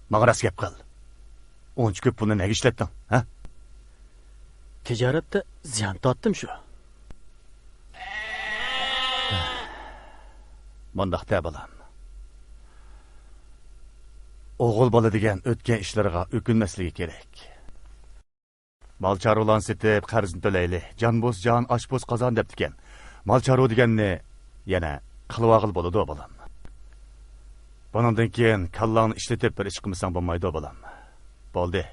Mağa rast gap qil. Oncha ko'p pulni nega ishlatding, ha? Tijoratda ziyon tortdim shu. Mundaqda balam. O'g'il bola degan o'tgan ishlarga o'kinmasligi kerak. Mal chorvalarni setib, qarzni to'layli. Jon bo'z jon, osh bo'z qozon deb ekan. Mal chorva deganni yana qilvag'il bo'ladi balam. Bundan keyin kallangni ishlatib bir ish qilmasang bo'lmaydi balam. Bo'ldi.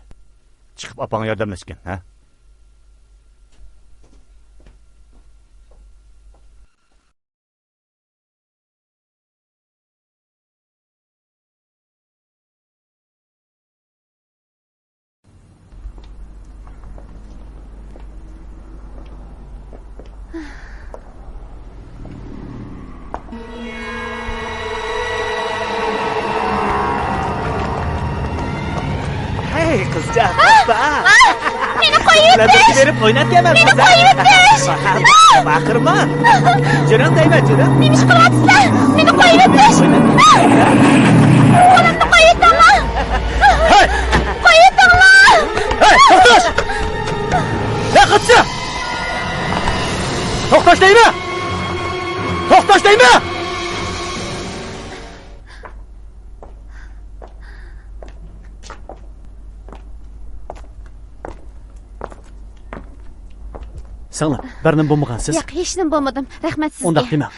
Chiqib opang yordamlashgin, ha? Hey qizcha, Meni qo'yib Labirga berib o'ynatganman. Meni qo'yib o'tish. Baqirma. Jiran deyman, jiran. Nima ish qilyapsizlar? Meni qo'yib o'tish. Qo'limni qo'yib o'tinglar. Hey! Qo'yib o'tinglar. Hey, to'xtash! Ne qilsa? To'xtash deymi? To'xtash deymi? Sağlam, barnim bo'lmagansiz. Yo'q, hech nima bo'lmadim. Rahmat sizga. Undaq dema.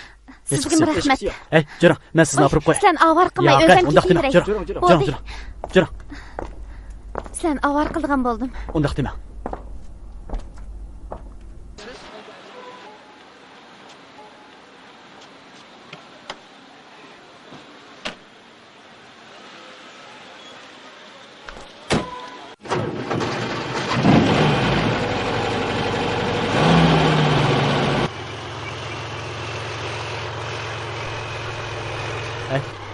Sizga rahmat. Ey, jiran, men sizni olib qo'yay. Sizlarni avar qilmay Yo'q, o'zim undaq dema. ketay. Jiran. Jiran. Sizlarni avar qilgan bo'ldim. Undaq dema.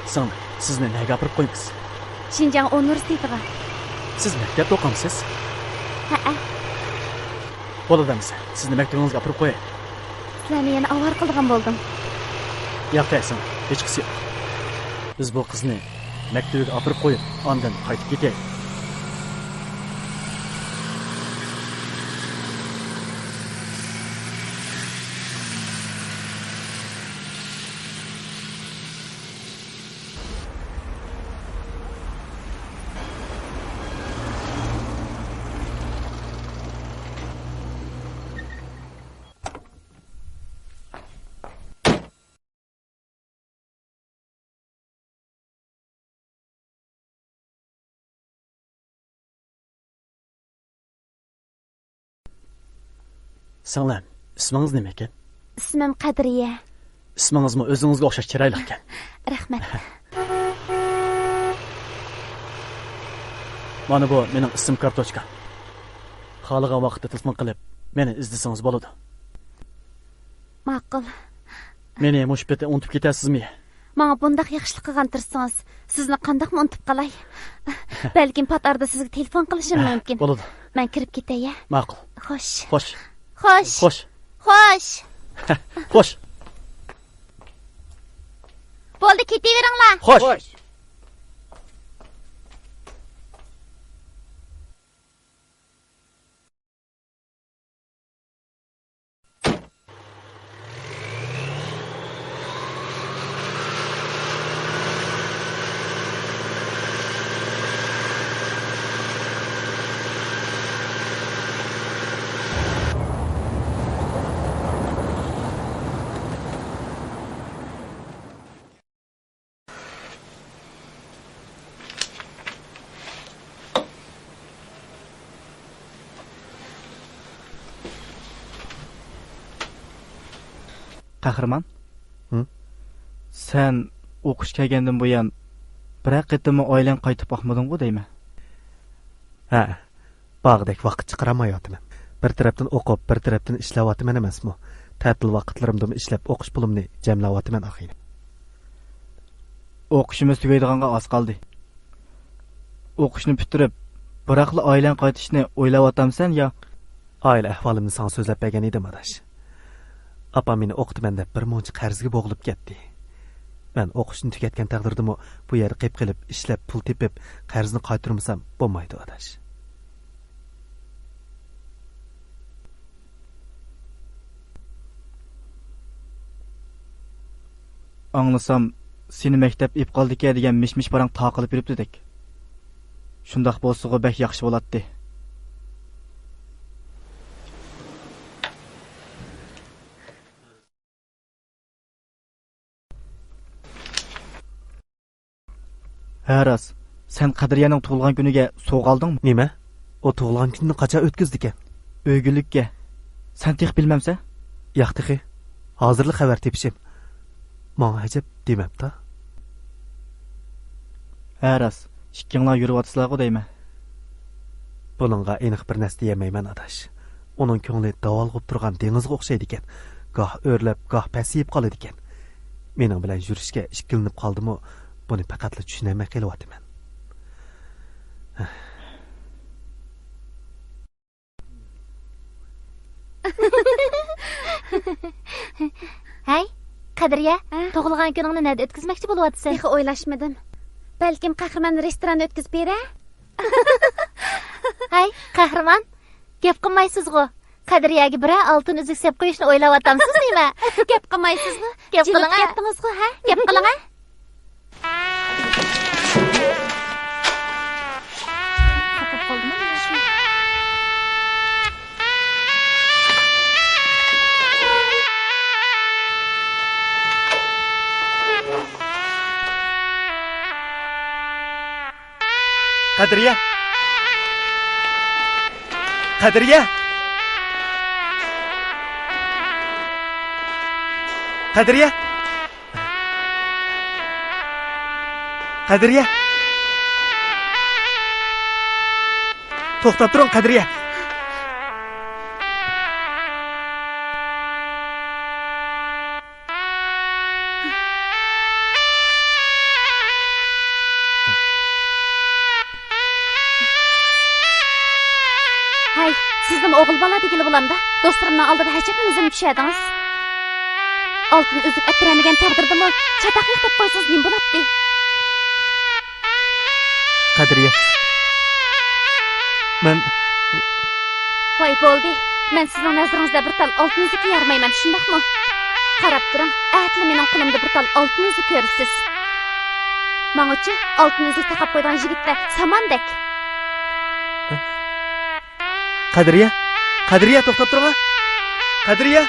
Sağlam, sizni nega gapirib qo'ymiz? Xinjiang universitetiga. Siz maktabda o'qimsiz? Ha. Bo'ladimiz. Sizni maktabingizga gapirib qo'yay. Sizlarni yana avar qilgan bo'ldim. Yo'q, aysan, hech qisi yo'q. Biz bu qizni maktabga olib qo'yib, ondan qaytib ketaylik. Sağlam, ismingiz nima ekan? Ismim Qadriya. Ismingizmi o'zingizga o'xshash chiroyli ekan. Rahmat. Mana bu mening ism kartochka. Xohlagan vaqtda telefon qilib, meni izlasangiz bo'ladi. Ma'qul. Meni mushbetda unutib ketasizmi? Menga bundaq yaxshilik qilgan tursangiz, sizni qandoq unutib qolay? Balkim patarda sizga telefon qilishim mumkin. Bo'ladi. Men kirib ketay-ya. Ma'qul. Xo'sh. Xo'sh. Xo'sh. Xo'sh. Xo'sh. Xo'sh. Bo'ldi, ketaveringlar. Xo'sh. Qahramon? Sen o'qish kelgandan buyon bir qitimni oilang qaytib boqmading-ku deyman. Ha, bag'dek vaqt chiqaramayotman. Bir tarafdan o'qib, bir tarafdan ishlayotman emasmi? Ta'til vaqtlarimda ishlab o'qish pulimni jamlayotman axiyri. O'qishimiz tugaydiganga oz qoldi. O'qishni bitirib, biroqli oilang qaytishni o'ylayotamisan yo? Oila ahvolimni sana so'zlab bergan edim adash. Apam meni o'qitman deb bir muncha qarzga bo'g'ilib ketdi. Men o'qishni tugatgan taqdirdami bu yerga qilib qilib ishlab pul tepib qarzni qaytarmasam bo'lmaydi adash. Anglasam, seni maktab ip qoldi-ki degan mish-mish parang taqilib yuribdi-dek. Shundaq bo'lsa-ku bek yaxshi bo'ladi. Haras, sen Qadriyaning tug'ilgan kuniga sovg'a oldingmi? Nima? O tug'ilgan kunini qachon o'tkazdi ekan? O'ygulikka. Sen tex bilmamsa? Yo'q, hozirli xabar tepishim. Menga ajab demabdi. Haras, ikkinglar yurib-otsizlar-ku deyman. Buningga aniq bir narsa demayman adash. Uning ko'ngli davolg'ib turgan dengizga o'xshaydi ekan. Goh o'rlab, goh pasiyib qoladi ekan. Mening bilan yurishga ishkilinib qoldimi? Buni faqatla tushunmay qelyapman. Hay, Qadriya, tug'ilgan kuningni nada o'tkazmoqchi bo'lyapsan? Nega o'ylashmadim. Balkim qahramon restoranda o'tkazib beray. Hay, qahramon, gap qilmaysiz-ku. Qadriyaga bir oltin uzuk sep qo'yishni o'ylayapsiz nima? Gap qilmaysizmi? Gap qiling. Gapdingizku, ha? Gap qiling. Qadriya. Qadriya. Qadriya. Qadriya. To'xtab turing, Qadriya. Hay, sizning o'g'il bola degili bo'lamda. Do'stlarimning oldida hajabni o'zim tushadingiz. Oltin uzuk attiramagan taqdirdami, chataqliq deb qo'ysangiz nim bo'ladi? Qadriya. Men Voy bo'ldi. Men sizning nazaringizda bir tal oltin uzuk yarmayman, shundaqmi? Qarab turing, atli mening qo'limda bir tal oltin uzuk ko'rsiz. Menga-chi oltin uzuk taqib qo'ygan yigitlar samandek. Qadriya. Qadriya, to'xtab turing. Qadriya.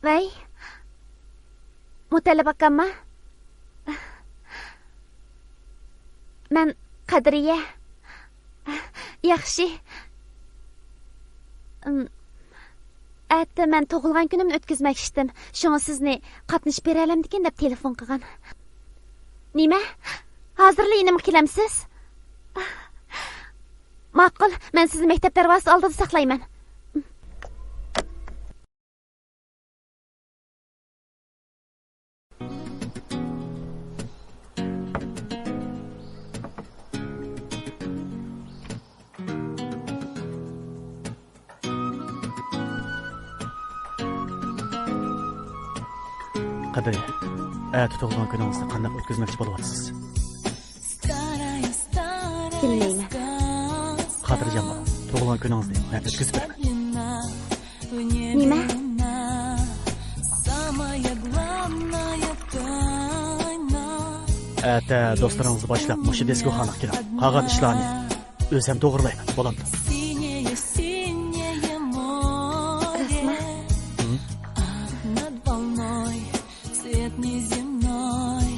Vay. Mutalla bakamma. Men Qadriya. Yaxshi. Atda men tug'ilgan kunimni o'tkazmoqchi edim. Shunga sizni qatnashib bera olamdikan deb telefon qilgan. Nima? Hozirlikni kelamsiz? Ma'qul, men sizni maktab darvozasi oldida saqlayman. Qadriya, tug'ilgan kuningizni qanday o'tkazmoqchi bo'lyapsiz? Bilmayman. Xotirjam bo'ling. Tug'ilgan kuningizni men o'tkazib beraman. Nima? Ata do'stlaringizni boshlab mushu diskoxonaga kelib, qolgan ishlarni o'zim to'g'rilayman. Bo'lamdi. Синее, синее море, над волной цвет неземной.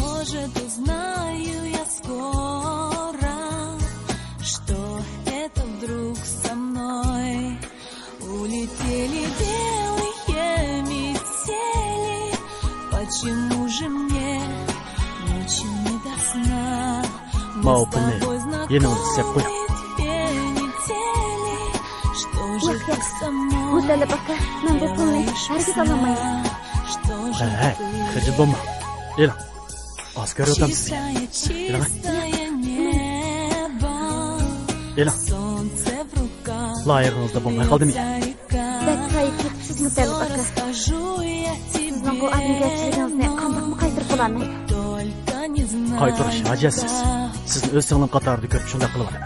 Может, узнаю я скоро, что это вдруг со мной. Улетели белые метели, почему же мне ночью не до сна? Мы с тобой знакомы. Mutalla baka, men bu pulni hargiz olmayman. Hey, xijil bo'lma. Eling. Oscar o'tamiz sizga. Eling. Loyig'ingizda bo'lmay qoldimi? Bak qaytib ketibsiz Mutalla baka. Sizning bu adamgarchiligingizni qandoqmi qaytirib bo'laman? Qaytirish ajatsiz. Sizni o'z singlim qatorida ko'rib shunday qilib olaman.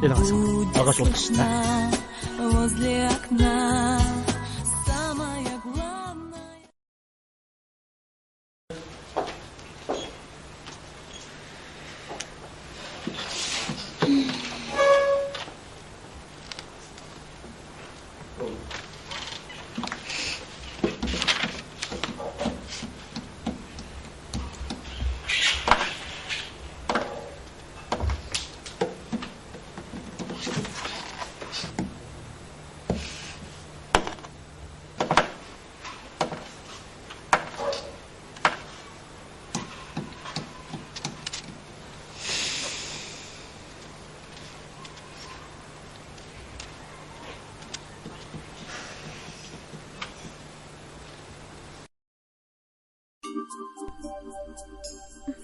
Eling, og'ash o'ldi. Возле окна самое главное.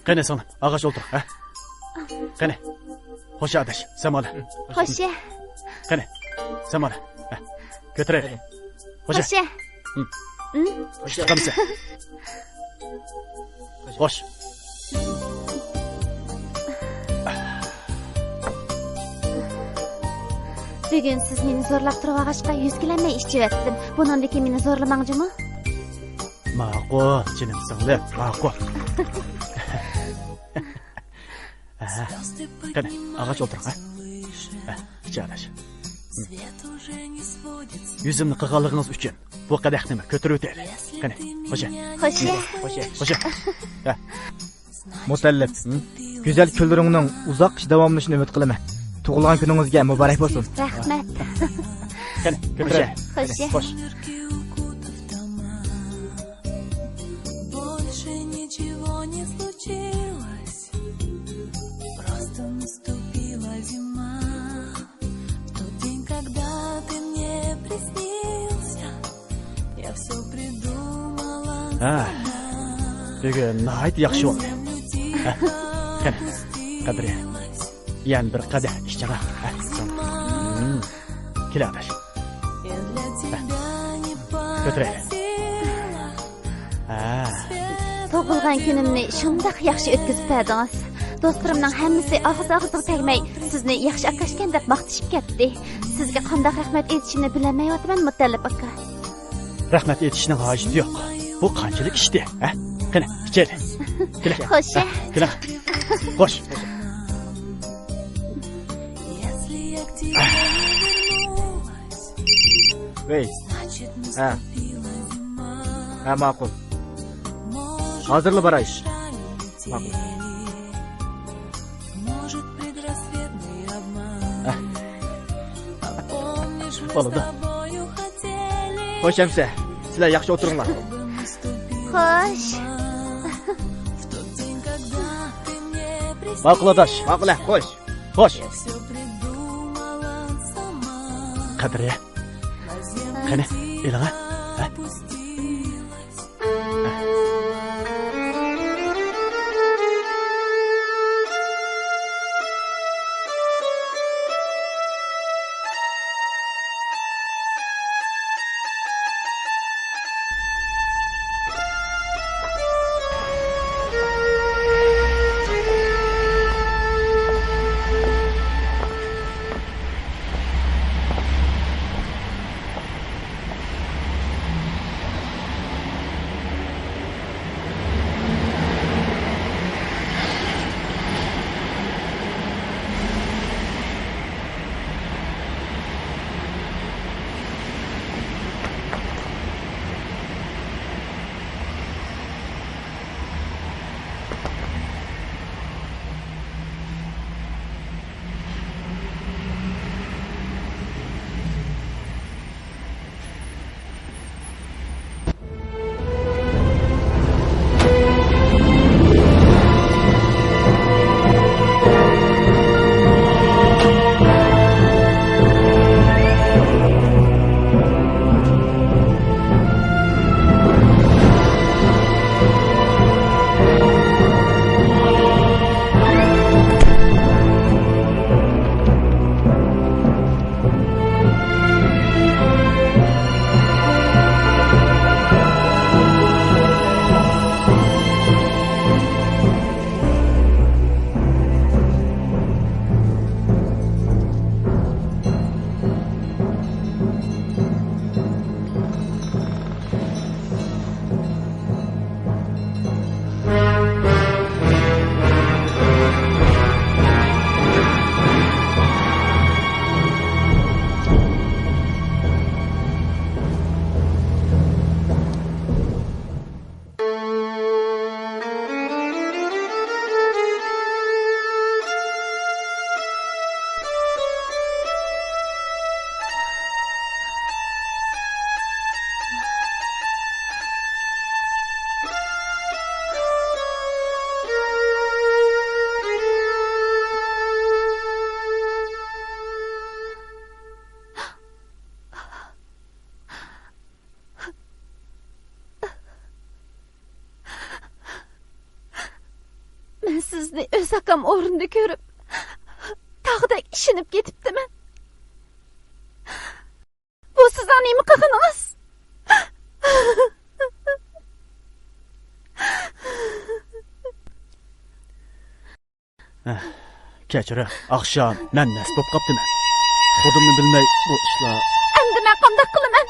Qani sana, ağaç o'ltir, ha? Qani. Xo'sh adash, samola. Xo'sh. Qani. Samola. Ha. Ko'taraylik. Xo'sh. Xo'sh. Qamsa. Xo'sh. Bugun siz meni zo'rlab turib ag'ashqa yuzkilanmay ish chivatdim. Bundan keyin meni zo'rlamangchimi? Ma'qul, jinim singlim, ma'qul. Qani, ağaç o'ltir, ha? Ha, adash. Yuzimni qilganligingiz uchun bu qadahni ko'tarib o'taylik. Qani, xo'sh. Xo'sh. Ha. Mutallib, go'zal kunlaringning uzoq davomlashini umid qilaman. Tug'ilgan kuningizga muborak bo'lsin. Rahmat. Qani, ko'taray. Xo'sh. Больше ничего не случилось, просто наступила зима. В тот день, когда ты мне приснился, я все придумала. Bugun nihoyat yaxshi bo'ldi. Qani, qadri. Yan bir qadah ishchaga. Keladish. Ko'taray. Tug'ilgan kunimni shundoq yaxshi o'tkazib berdingiz. Do'stlarimning hammasi og'iz-og'izga tegmay sizni yaxshi akashgan deb maqtashib ketdi. Sizga qanday rahmat aytishimni bilmayapman, Mutallib aka. Rahmat aytishning hojati yo'q. Bu qanchalik ishdi, ha? Qani, ichaylik. Kela. Xo'sh. Kela. Xo'sh. Vey. Ha, ma'qul. Hozirli baray. Ma'qul. Bo'ldi. Xo'sh, hamsa. Sizlar yaxshi o'tiringlar. Xo'sh. Ma'qul adash. Ma'qul, xo'sh. Xo'sh. Qadri. Qani, ilaga. Ha? sizni o'z akam o'rnida ko'rib, tog'dek ishinib ketibdiman. Bu sizning nima qilganingiz? Kechira, akşam men nas bo'p qopdiman. Xudimni bilmay bu ishlar. Endi men qanday qilaman?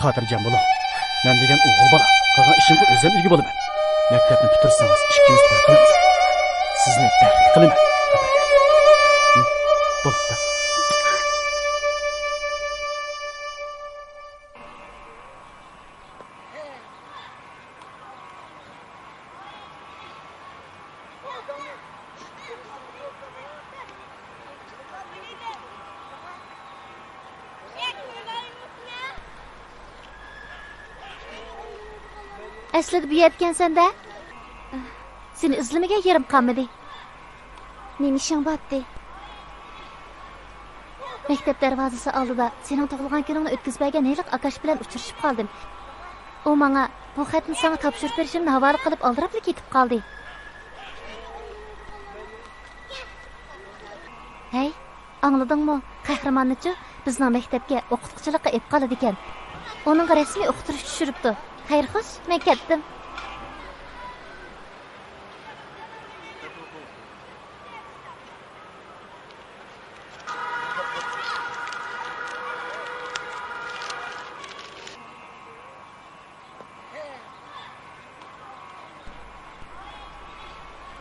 Xotirjam bo'ling. Men degan o'g'il bola. Qilgan ishimga o'zim ega bo'laman. Maktabni bitirsangiz, ikkimiz to'y qilamiz. Sizni baxtli qilaman. Bo'ldi. Aslida bu yetgansan-da? Seni izlamaga yerim qolmadi. Nima ishing bopdi? Maktab darvozasi oldida sening tug'ilgan kuningni o'tkazmagan Neliq Akash bilan uchrashib qoldim. U menga bu xatni sana topshirib berishimni havola qilib oldirib ketib qoldi. Hey, angladingmi? Qahramonnichi bizning maktabga o'qituvchilikqa olib qoladi ekan. Uning rasmiy o'qitirish tushiribdi. Xayr xo'sh, men ketdim.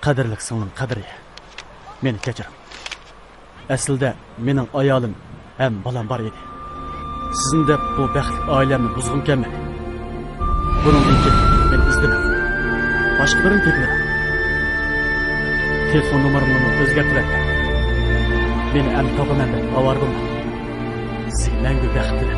Qadrli singlim Qadriya. Meni kechiring. Aslida mening ayolim ham bolam bor edi. Sizning deb bu baxtli oilamni buzg'imkanman. Bundan keyin men izdiman. Boshqa birini tepmadim. Telefon nomerimni o'zgartirdim. Meni ham topaman deb avardim. Sen menga baxtli.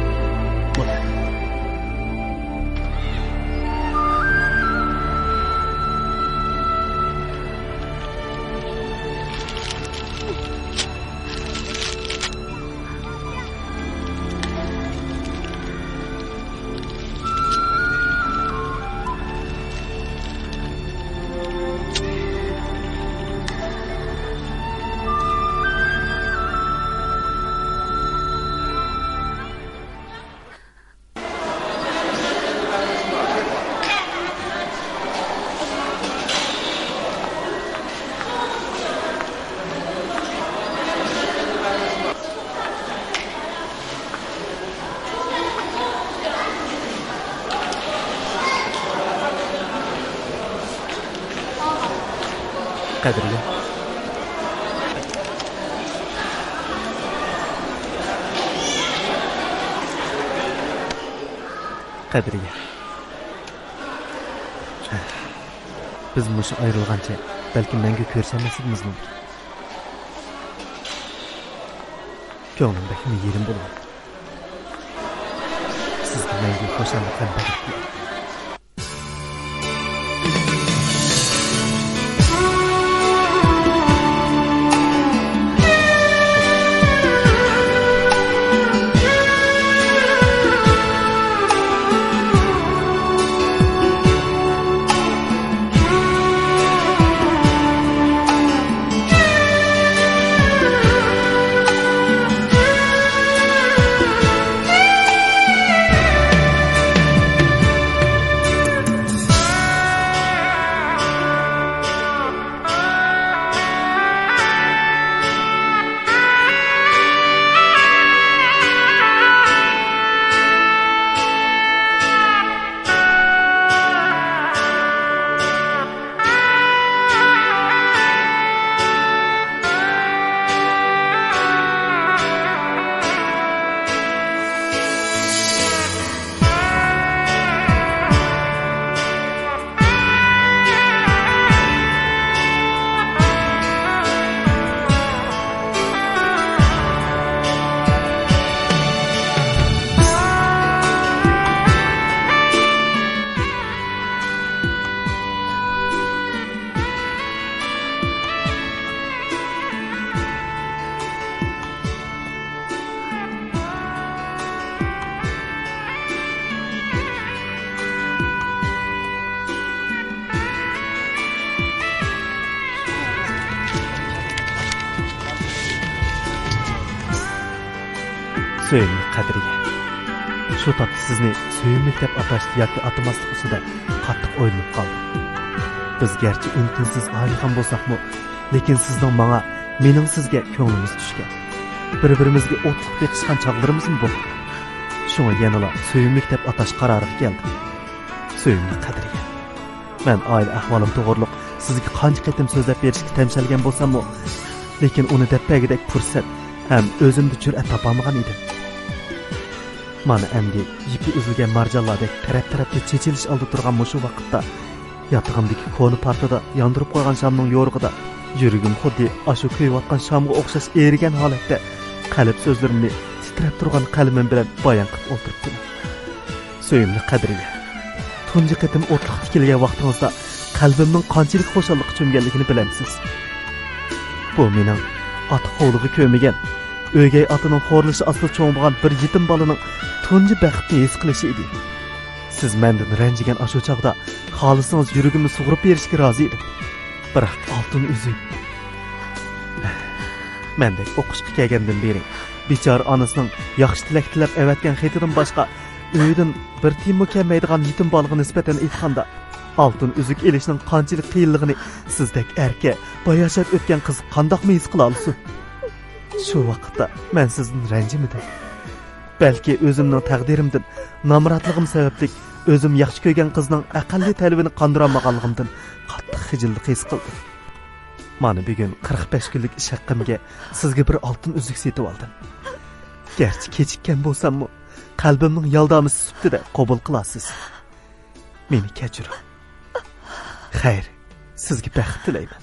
Qadriya. Qadriya. Biz mushu ayrilgancha balki menga ko'rsanmasligimiz mumkin. Ko'nglimdagi yerim bo'ladi. Sizga menga xo'shamlikdan bag'ishlayman. Söyümlük Kadriye. Şu tapda sizni söyümlük dep ataştı yoki atamaslık ustida qattiq o'ylanib qoldim. Biz gerçi imkonsiz ayligan bo'lsakmi, lekin sizning menga, mening sizga ko'nglimiz tushgan. Bir-birimizga o'tliq beqishgan chog'larimizmi bu? Shunga yanala söyümlük dep atash qaroriga keldim. Söyümlük Kadriye. Men oila ahvolim to'g'riliq sizga qancha qatim so'zlab berishga tamshalgan bo'lsam-mu, lekin uni depagidek fursat ham o'zimda jur'at topolmagan edim. Mana endi ipi uzilgan marjonlardek taraf-tarafga chechilish oldi turgan mushu vaqtda yotog'imdagi ko'ni partada yondirib qo'ygan shamning yo'rig'ida yuragim xuddi ashu kuyayotgan shamga o'xshash erigan holatda qalb so'zlarimni titrab turgan qalamim bilan bayon qilib o'tiribdim. Söyümlü Kadriye. Tunji qatim o'tliq tikilgan vaqtingizda qalbimning qanchalik xo'shallik cho'mganligini bilamsiz. Bu mening ota hovliga ko'migan, o'gay otaning xo'rlishi asli cho'ng bo'lgan bir yetim bolaning tunji baxtni his qilishi edi. Siz mendan ranjigan ashu chaqda xohlasangiz yuragimni sug'urib berishga rozi edim. Biroq oltin uzing. Mendek o'qishga kelgandan beri bechora onasining yaxshi tilak tilab avatgan xetidan boshqa uydan bir tiyinmi kelmaydigan yetim bolaga nisbatan aytganda oltin uzuk elishning qanchalik qiyinligini sizdek erka boyashab o'tgan qiz qandoqmi his qila olasiz? Shu vaqtda men sizdan ranjimadim. Balki o'zimning taqdirimdan, nomrodligim sababli o'zim yaxshi ko'rgan qizning aqalli talabini qondira olmaganligimdan qattiq xijillik his qildim. Mana bugun 45 kunlik ish haqqimga sizga bir oltin uzuk setib oldim. Gerçi kechikkan bo'lsam-mu, qalbimning yaldamisi subtida qabul qilasiz. Meni kechiring. Xayr, sizga baxt tilayman.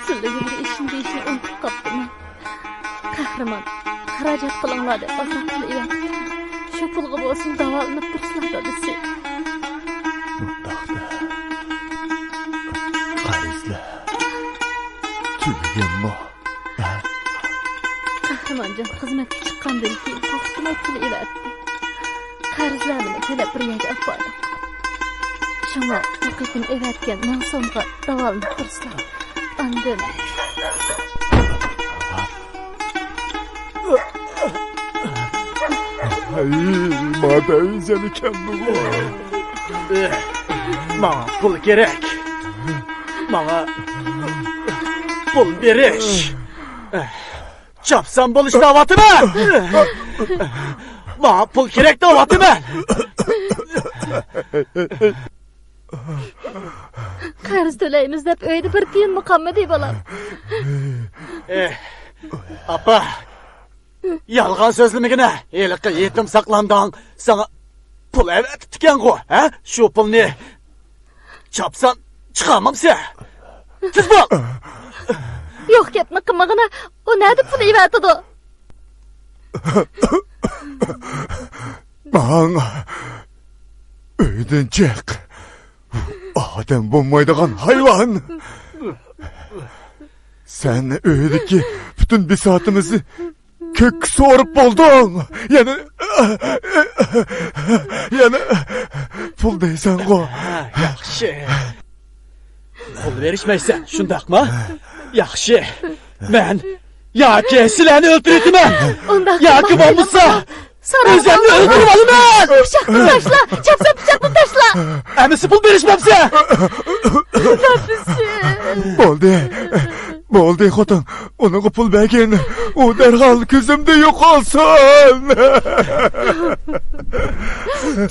Sizlarga ishim deyishni unutib qoldim. Qahramon, xarajat qilinglar deb azob qilyapti. Shu pulga bo'lsin davolanib tursizlar desa. Mutlaqda. Qarizlar. Tugaganmi? Qahramonjon xizmatga chiqqandan keyin to'xtamay qilyapti. Qarzlarni to'lab bir yerga olib bordim. Shunga to'qitim evatgan mavsumga davolanib tursizlar. Andin Ay, madem seni kendim var. Bana pul gerek. Bana pul beriş. Çapsam buluş davatı mı? Bana pul gerek davatı mı? qarz to'laymiz deb uyda bir tiyin muqamma deb olam. Apa. Yalğan sözlümigine eliqqa yetim saqlandan sana pul evetitken-ku, ha? Şu pulni çapsan chiqamamsa. Tez bol. Yo'q gapni qilmag'ina, u nada pul evatidi? Bana uydan chiq. Odam bo'lmaydigan hayvon. Sen uydagi butun bisotimizni ko'k so'rib bo'lding. Yana pul deysan-ku. Yaxshi. Pul berishmaysan, shundaqmi? Yaxshi. Men yoki sizlarni o'ldirayman. Yoki bo'lmasa o'zimni o'ldirib olaman. Pichoqni tashla, chapsa pichoqni tashla. Amisi pul berishmabsa. Bo'ldi. bo'ldi xotin? Uning pul bergan. U darhol ko'zimda yo'qolsin.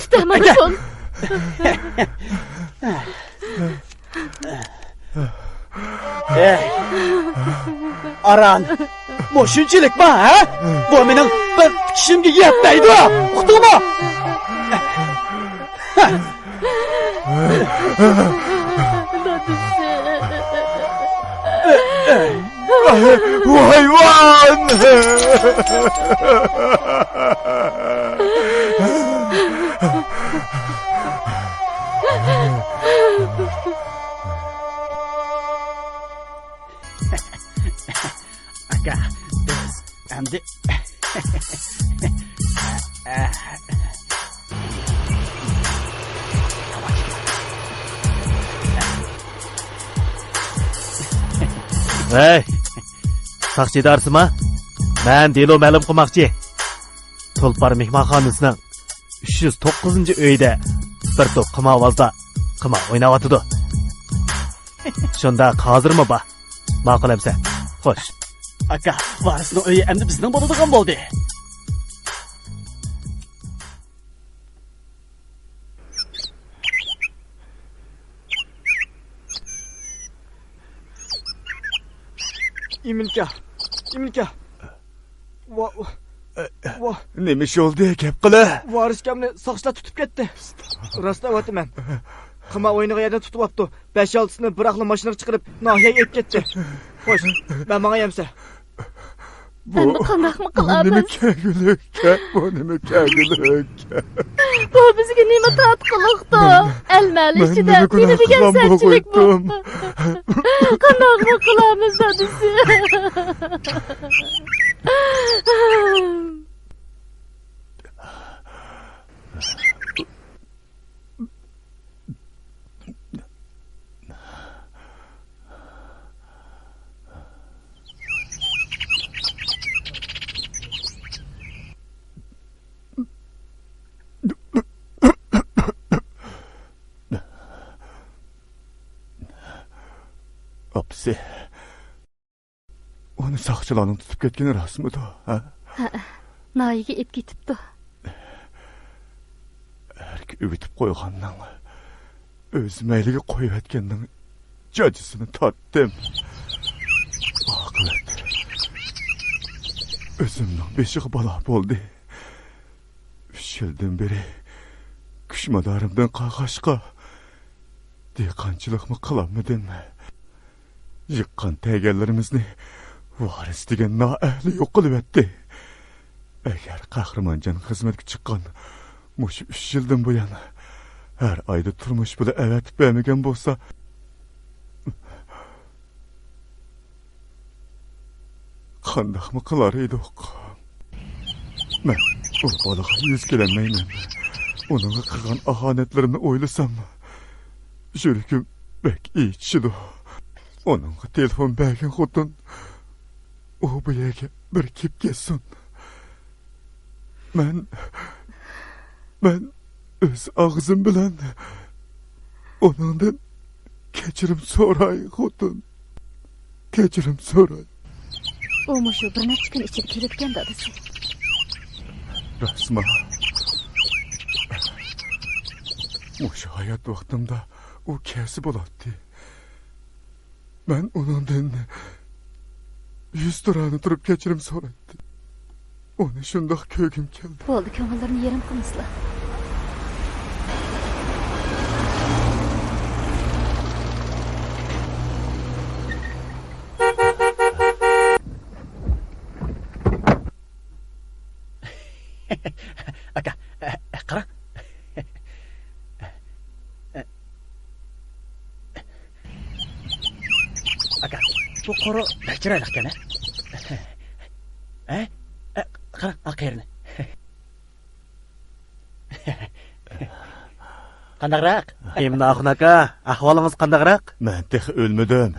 Tutaman son. Aran. Bu shunchalik mi, ha? Bu mening bir kishimga yetmaydi. Uqdingmi? Hayvan! Aka, biz endi Hey, saqchidarsizmi? Men delo ma'lum qilmoqchi. Tulpar mehmonxonasining 309-uyida bir to'p qimavozda qima o'ynayotidi. Shunda hozirmi ba? Ma'qulamsan. Xo'sh. aka, varisning uyi endi bizning bo'ladigan bo'ldi. Imilka. Nima ish oldi, gap qila. Variskamni soqchilar tutib ketdi. Rostdan aytaman. Qima o'yiniga yerdan tutib olibdi. 5-6sini bir aqli mashinaga chiqarib, nohiyaga olib ketdi. Xo'sh, men menga yemsa. Endi qandaqmi qilamiz? Bu nima kagillik? Bu bizga nima tatqiqliqdi? Almal ichida nima degan sarchilik bu? Qandaqmi qilamiz dadisi? Apsi. Onu saqchilarning tutib ketgani rostmidi, ha? Noyiga ep ketibdi. Erki övitib qo'ygandan o'z mayliga qo'yib etganning jajisini tortdim. Oqibat. O'zimning beshig'i balo bo'ldi. 3 yildan beri kushmadarimdan qag'ashqa dehqonchilikmi qilamidimmi? Yıqqan teygellerimizni varis degan noahli yo'q qilib etdi. Agar qahramonjon xizmatga chiqqan mush 3 yildan buyon har oyda turmush puli avatib bermagan bo'lsa, qandaqmi qilar edik? Men u bolaga yuz kelmayman. Uning qilgan ahonatlarini o'ylasam, yuragim bek ichidi. Onun telefon bergen xotin o bu yerga bir kep kelsin. Men o'z og'zim bilan onundan kechirim so'ray xotin. Kechirim so'ray. U mushu bir necha kun ichida kelayotgan dadisi. Rasma. Mushu hayot vaqtimda u kelsa bo'ladi. Ben onundan 100 turani turib kechirim so'raydi. Onu shundoq ko'gim keldi. Bo'ldi, ko'ngillarni yerim qilmaslar. Aka, qara. Aka, bu qora chiroyli ekan, ha? Qara, aqerini. Qandaqroq? Endi Axun aka, ahvolingiz qandaqroq? Men tex o'lmadim.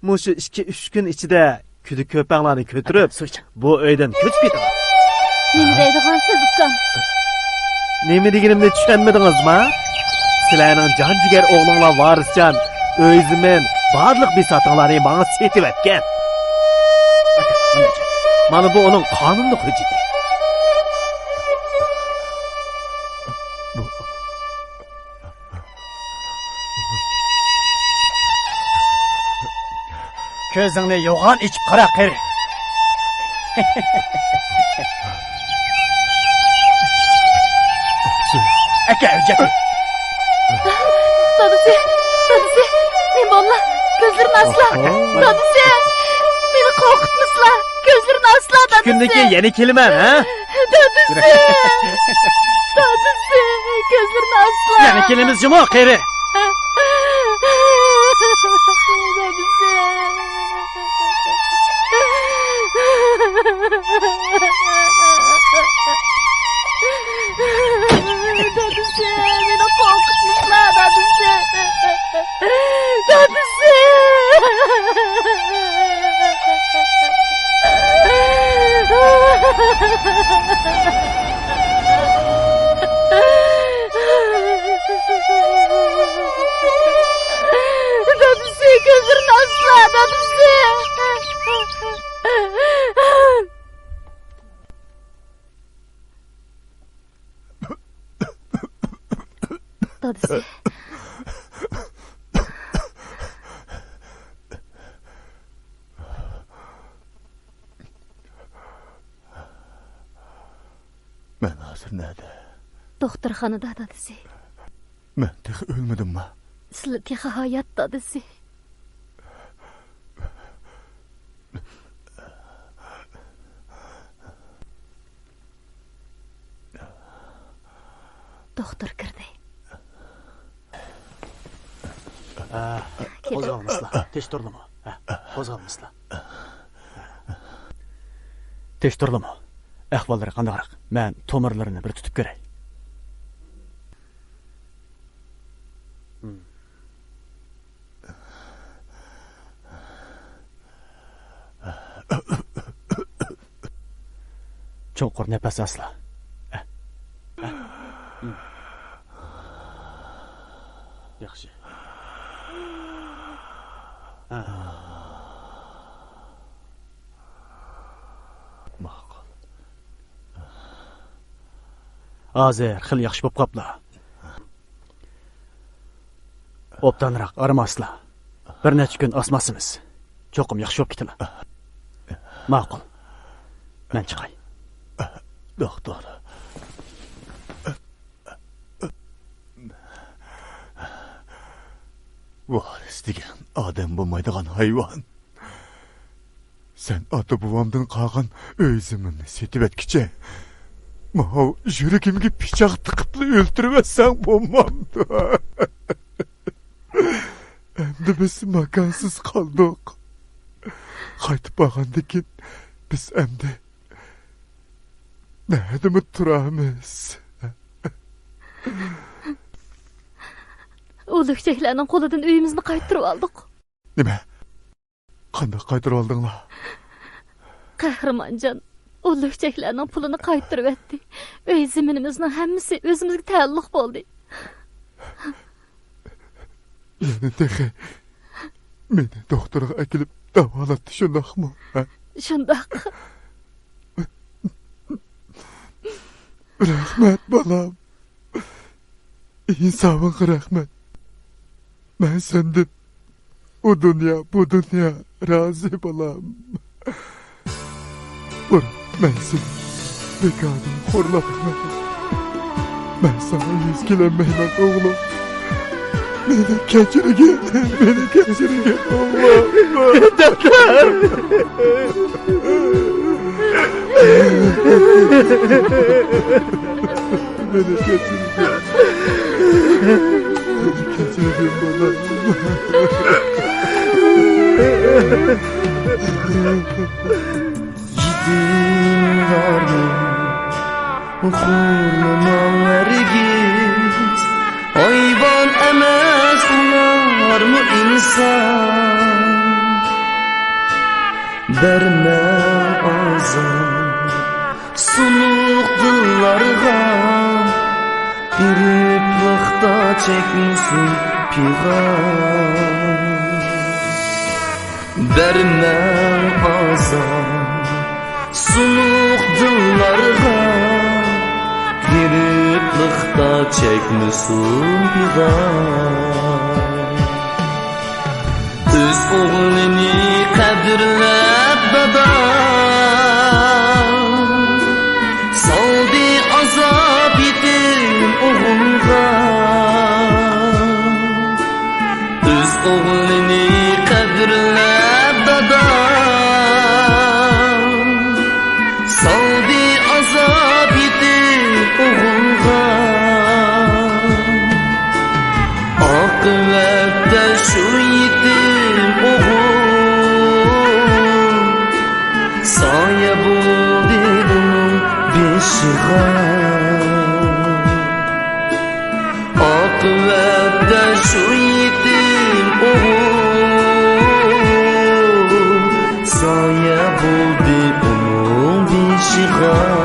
Mushu 2-3 kun ichida kudu ko'panglarni ko'tirib, bu uydan ko'chib ketaman. Nima deydigansiz, ukam? Nima deganimni tushunmadingizmi? Sizlarning jon jigar o'g'linglar varisjon özümün barlıq bisatınglarını bana setip etken. Mana bu onun kanunluk hücceti. Ko'zingni yo'g'on ichib qara, qari. Aka, hujjat. Dadisi, men bolla, gözlerini asla. Dadisi, beni korkutmuşlar. Gözlerini asla dadisi. Gündeki yeni kelimen ha? Dadisi, gözlerini asla. Yani kelimiz cuma, qari. Dadisi, beni korkutmuşlar dadisi. Dadisi. Dadisi, gözlerini asla dadisi. Dadisi. Ben hazır nerede? Doktorxanada dadisi. Ben tek ölmedim mi? Sizlar texi hayat dadisi. Doktor kirdi. Qo'zg'almaslar. Tekshirdimi? Qo'zg'almaslar. Tekshirdimi? Ahvollari qandayroq? Men tomirlarini bir tutib ko'ray. Cho'nqur nafas asla. Yaxshi. Ma'qul. Hozir xil yaxshi bo'lib qopla. Obdanroq aramaslar. Bir necha kun osmasimiz. Cho'qim yaxshi bo'lib ketila. Ma'qul. Men chiqay. Doktor. Varis degan odam bo'lmaydigan hayvon. Sen ota buvamdan qolgan o'zimni setib etkicha. Mav yuragimga pichoq tiqib o'ltirmasang bo'lmamdi. Endi biz makonsiz qoldik. Qaytib borgandan keyin biz endi nerede turamiz? O'likchaklarning qo'lidan uyimizni qaytarib oldik. Nima? Qanday qaytarib oldinglar? Qahramonjon o'likchaklarning pulini qaytarib etdi. Uy zaminimizning hammasi o'zimizga taalluq bo'ldi. Yana texi meni doktorga akilib davolatdi, shundaqmi? Shundoq. Rahmat bolam. İnsafınğa rahmet. Ben senden o dünya bu dünya razı bolam. Ben seni bekadım horlamayım. Ben sana yüz kilenmeyim oğlum. Beni keçirgin, beni keçirgin oğlum. Beni keçirgin. Beni keçirgin bana. Gidin varım, uğurluma vergiz. Hayvan emez ular mı insan? Verme azam, sunuk dıllarga. Girip lıkta çekmişsin piğam Vermem azam Sunuk dıllarga Giriplikta çekmesin piğam Öz oğlini kadirlep dada Saldi azap yetim oğulga Öz oğlini kadirlep dada Saldi azap yetim oğulga Akıbette şu yetim oğul Saya buldu bunun beşiğe Akıbette şu yetim oğul Saya buldu bunun beşiğe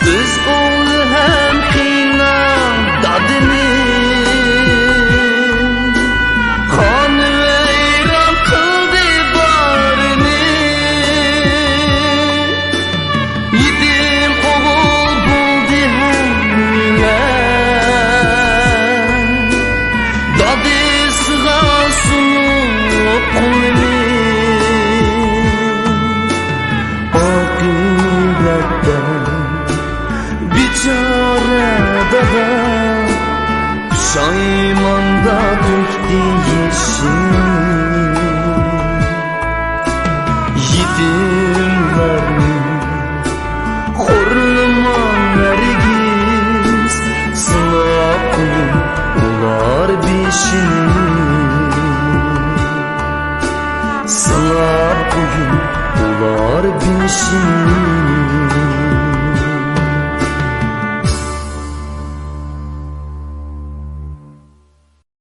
Öz oğlu hem kıynan dadını Kan veyran kıldı barını Yedim oğul buldu hemine Dadı sığasın okulunu Akıbetten Biçare dada Şaymanda döktü yeşil Yetimlerin Horluma vergiz Sıla koyun ular beşini Sıla koyun ular beşini